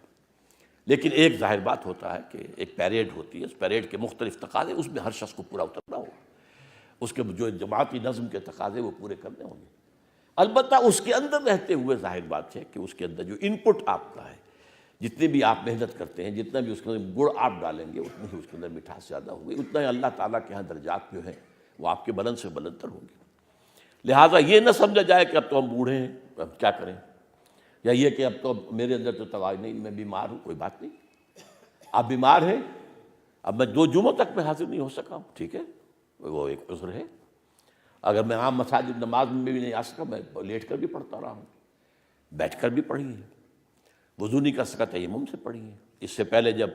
لیکن ایک ظاہر بات ہوتا ہے کہ ایک پیریڈ ہوتی ہے، اس پیریڈ کے مختلف تقاضے، اس میں ہر شخص کو پورا اترنا ہوگا، اس کے جو جماعتی نظم کے تقاضے وہ پورے کرنے ہوں گے۔ البتہ اس کے اندر رہتے ہوئے ظاہر بات ہے کہ اس کے اندر جو ان پٹ آپ کا ہے، جتنی بھی آپ محنت کرتے ہیں، جتنا بھی اس کے اندر گڑ آپ ڈالیں گے، اتنی ہی اس کے اندر مٹھاس زیادہ ہوگی، اتنا ہی اللہ تعالیٰ کے ہاں درجات جو ہیں وہ آپ کے بلند سے بلند تر ہوں گے۔ لہٰذا یہ نہ سمجھا جائے کہ اب تو ہم بوڑھے ہیں، اب کیا کریں، یا یہ کہ اب تو میرے اندر تو توانائی نہیں، میں بیمار ہوں، کوئی بات نہیں، آپ بیمار ہیں، اب میں 2 جمعوں تک میں حاضر نہیں ہو سکا ہوں، ٹھیک ہے، وہ ایک عذر ہے۔ اگر میں عام مساجد نماز میں بھی نہیں آ سکا، میں لیٹ کر بھی پڑھتا رہا ہوں، بیٹھ کر بھی پڑھی ہے، وضو نہیں کر سکا تیمم سے پڑھی ہے۔ اس سے پہلے جب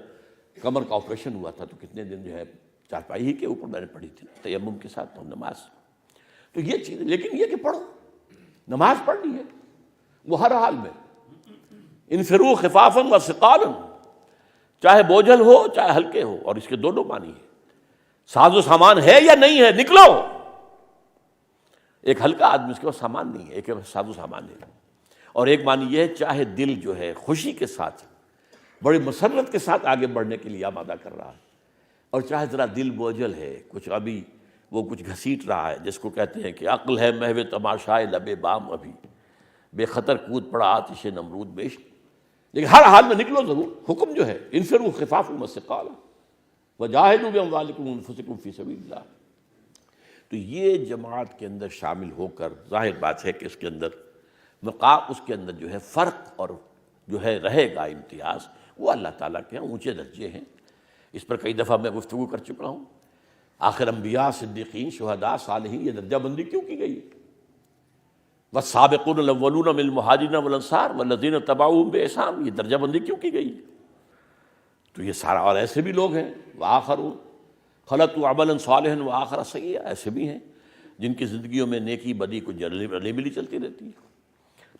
کمر کا آپریشن ہوا تھا تو کتنے دن جو ہے چارپائی ہی کے اوپر میں نے پڑھی تھی تیمم کے ساتھ نماز۔ تو یہ چیز، لیکن یہ کہ پڑھو، نماز پڑھنی ہے وہ ہر حال میں، انفروا خفافا و ثقالا، چاہے بوجھل ہو چاہے ہلکے ہو، اور اس کے دونوں معنی ہیں، ساز و سامان ہے یا نہیں ہے، نکلو۔ ایک ہلکا آدمی اس کے پاس سامان نہیں ہے، ایک ساز و سامان ہے، اور ایک معنی یہ ہے چاہے دل جو ہے خوشی کے ساتھ بڑی مسرت کے ساتھ آگے بڑھنے کے لیے آمادہ کر رہا ہے، اور چاہے ذرا دل بوجھل ہے، کچھ ابھی وہ کچھ گھسیٹ رہا ہے، جس کو کہتے ہیں کہ عقل ہے محو تماشائے لبِ بام، ابھی بے خطر کود پڑا آتش نمرود میں عشق، لیکن ہر حال میں نکلو ضرور۔ حکم جو ہے انفروا خفافا وثقالا وجاہدوا باموالکم وانفسکم فی سبیل اللہ، تو یہ جماعت کے اندر شامل ہو کر ظاہر بات ہے کہ اس کے اندر مقام، اس کے اندر جو ہے فرق اور جو ہے رہے گا امتیاز، وہ اللہ تعالیٰ کے ہاں اونچے درجے ہیں۔ اس پر کئی دفعہ میں گفتگو کر چکا ہوں۔ آخر انبیاء، صدیقین، شہداء، صالحین، یہ درجہ بندی کیوں کی گئی؟ والسابقون الاولون من المہاجرین والانصار والذین اتبعوہم بإحسان، یہ درجہ بندی کیوں کی گئی؟ تو یہ سارا، اور ایسے بھی لوگ ہیں وآخرون خلطوا عملا صالحا وآخر سیئا، ایسے بھی ہیں جن کی زندگیوں میں نیکی بدی کو رلی ملی چلتی رہتی ہے۔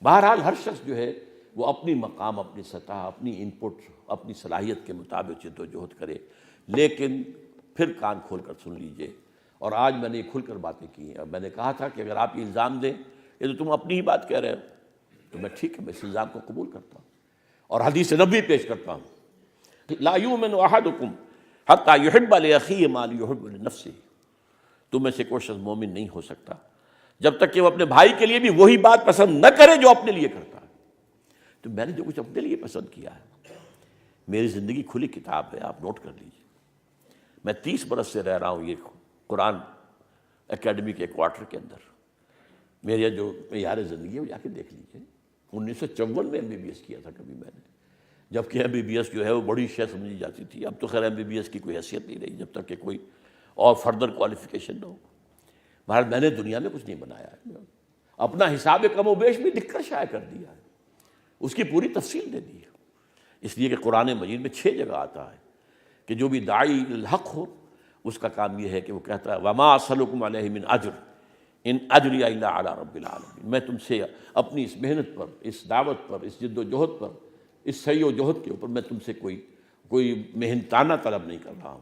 بہرحال ہر شخص جو ہے وہ اپنی مقام، اپنی سطح، اپنی ان پٹ، اپنی صلاحیت کے مطابق جد و جہد کرے، لیکن پھر کان کھول کر سن لیجئے۔ اور آج میں نے کھل کر باتیں کی ہیں، اور میں نے کہا تھا کہ اگر آپ یہ الزام دیں یہ تو تم اپنی ہی بات کہہ رہے ہو، تو میں ٹھیک ہے، میں اس الزام کو قبول کرتا ہوں اور حدیث نبوی پیش کرتا ہوں، لا یؤمن احدکم حتی یحب لاخیہ ما یحب لنفسہ، تم میں سے کوئی شخص مومن نہیں ہو سکتا جب تک کہ وہ اپنے بھائی کے لیے بھی وہی بات پسند نہ کرے جو اپنے لیے کرتا ہے۔ تو میں نے جو کچھ اپنے لیے پسند کیا ہے، میری زندگی کھلی کتاب ہے، آپ نوٹ کر لیجیے۔ میں 30 برس سے رہ رہا ہوں یہ قرآن اکیڈمی کے کوارٹر کے اندر، میرے جو معیار زندگی ہے وہ جا کے دیکھ لیجیے۔ 1954 میں MBBS کیا تھا کبھی میں نے، جبکہ MBBS جو ہے وہ بڑی شے سمجھی جاتی تھی، اب تو خیر MBBS کی کوئی حیثیت نہیں رہی جب تک کہ کوئی اور فردر کوالیفیکیشن نہ ہو۔ بہرحال میں نے دنیا میں کچھ نہیں بنایا ہے، اپنا حساب کم و بیش بھی لکھ کر شائع کر دیا ہے، اس کی پوری تفصیل دے دی ہے، اس لیے کہ قرآن مجید میں 6 جگہ آتا ہے کہ جو بھی داعی الحق ہو اس کا کام یہ ہے کہ وہ کہتا ہے وما اسألکم علیہ من اجر ان اجری الا علی رب العالمین، میں تم سے اپنی اس محنت پر، اس دعوت پر، اس جد و جہد پر، اس سعی و جہد کے اوپر میں تم سے کوئی محنتانہ طلب نہیں کر رہا ہوں،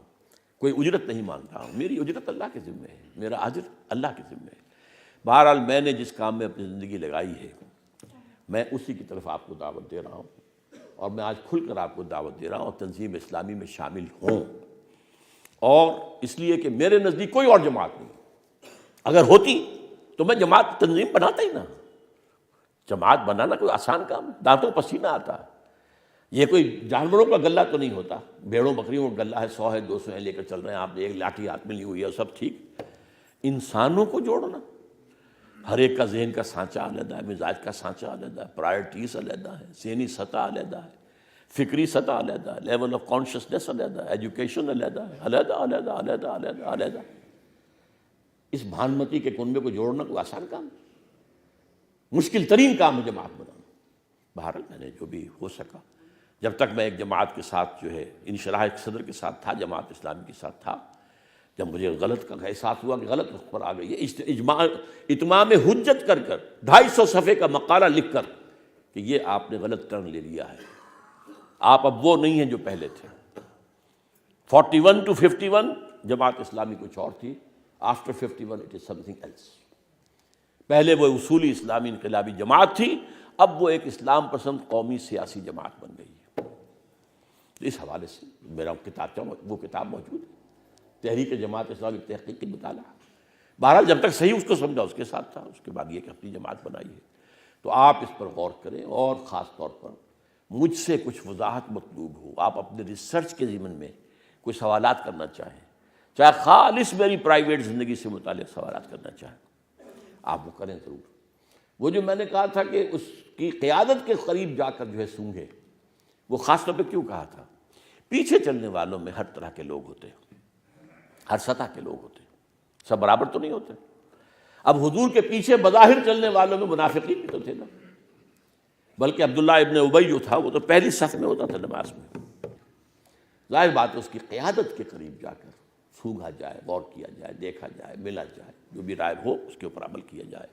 کوئی اجرت نہیں مانگ رہا ہوں، میری اجرت اللہ کے ذمہ ہے، میرا اجر اللہ کے ذمہ ہے۔ بہرحال میں نے جس کام میں اپنی زندگی لگائی ہے میں اسی کی طرف آپ کو دعوت دے رہا ہوں، اور میں آج کھل کر آپ کو دعوت دے رہا ہوں اور تنظیم اسلامی میں شامل ہوں، اور اس لیے کہ میرے نزدیک کوئی اور جماعت نہیں، اگر ہوتی تو میں جماعت تنظیم بناتا ہی نہ۔ جماعت بنانا کوئی آسان کام ہے، دانتوں پسینہ آتا ہے، یہ کوئی جانوروں کا غلہ تو نہیں ہوتا، بھیڑوں بکریوں کا غلہ ہے، 100 ہے 200 ہے لے کر چل رہے ہیں آپ، ایک لاٹھی ہاتھ میں لی ہوئی ہے سب ٹھیک۔ انسانوں کو جوڑنا، ہر ایک کا ذہن کا سانچہ علیحدہ ہے، مزاج کا سانچہ علیحدہ ہے، پرائرٹیز علیحدہ ہے، ذہنی سطح علیحدہ ہے، فکری سطح علیحدہ ہے، لیول آف کانشسنس علیحدہ ہے، ایجوکیشن علیحدہ ہے، علیحدہ علیحدہ علیحدہ علیحدہ علیحدہ۔ اس بھانمتی کے کنبے کو جوڑنا کوئی آسان کام نہیں، مشکل ترین کام ہے جماعت بنانا۔ بہرحال میں نے جو بھی ہو سکا، جب تک میں ایک جماعت کے ساتھ جو ہے انشراح صدر کے ساتھ تھا، جماعت اسلامی کے ساتھ تھا، جب مجھے غلط کا احساس ہوا کہ غلط رخ پر آ گئی ہے، اتمام حجت کر 250 صفحے کا مقالہ لکھ کر کہ یہ آپ نے غلط ٹرن لے لیا ہے، آپ اب وہ نہیں ہیں جو پہلے تھے۔ 41 to 51 جماعت اسلامی کچھ اور تھی، after 51 it is something else. پہلے وہ اصولی اسلامی انقلابی جماعت تھی، اب وہ ایک اسلام پسند قومی سیاسی جماعت بن گئی ہے۔ اس حوالے سے میرا وہ کتاب موجود ہے، تحریک جماعت اسلامی تحقیقی مطالعہ۔ بہرحال جب تک صحیح اس کو سمجھا اس کے ساتھ تھا، اس کے بعد یہ کہ اپنی جماعت بنائی ہے۔ تو آپ اس پر غور کریں، اور خاص طور پر مجھ سے کچھ وضاحت مطلوب ہو، آپ اپنے ریسرچ کے ضمن میں کوئی سوالات کرنا چاہیں، چاہے خالص میری پرائیویٹ زندگی سے متعلق سوالات کرنا چاہیں، آپ وہ کریں ضرور۔ وہ جو میں نے کہا تھا کہ اس کی قیادت کے قریب جا کر جو ہے سونگھے، وہ خاص طور پہ کیوں کہا تھا؟ پیچھے چلنے والوں میں ہر طرح کے لوگ ہوتے ہیں، ہر سطح کے لوگ ہوتے ہیں، سب برابر تو نہیں ہوتے۔ اب حضور کے پیچھے بظاہر چلنے والوں میں منافقین بھی تو تھے نا، بلکہ عبداللہ ابن ابی جو تھا وہ تو پہلی صف میں ہوتا تھا نماز میں۔ ظاہر بات ہے اس کی قیادت کے قریب جا کر سونگھا جائے، غور کیا جائے، دیکھا جائے، ملا جائے، جو بھی رائے ہو اس کے اوپر عمل کیا جائے۔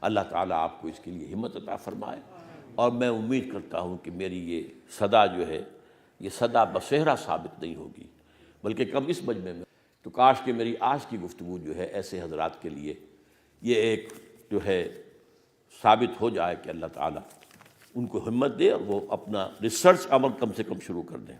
اللہ تعالیٰ آپ کو اس کے لیے ہمت عطا فرمائے، اور میں امید کرتا ہوں کہ میری یہ صدا جو ہے یہ صدا بصیرہ ثابت نہیں ہوگی، بلکہ کم اس مجمع میں تو کاش کہ میری آج کی گفتگو جو ہے ایسے حضرات کے لیے یہ ایک جو ہے ثابت ہو جائے کہ اللہ تعالیٰ ان کو ہمت دے اور وہ اپنا ریسرچ عمل کم سے کم شروع کر دیں۔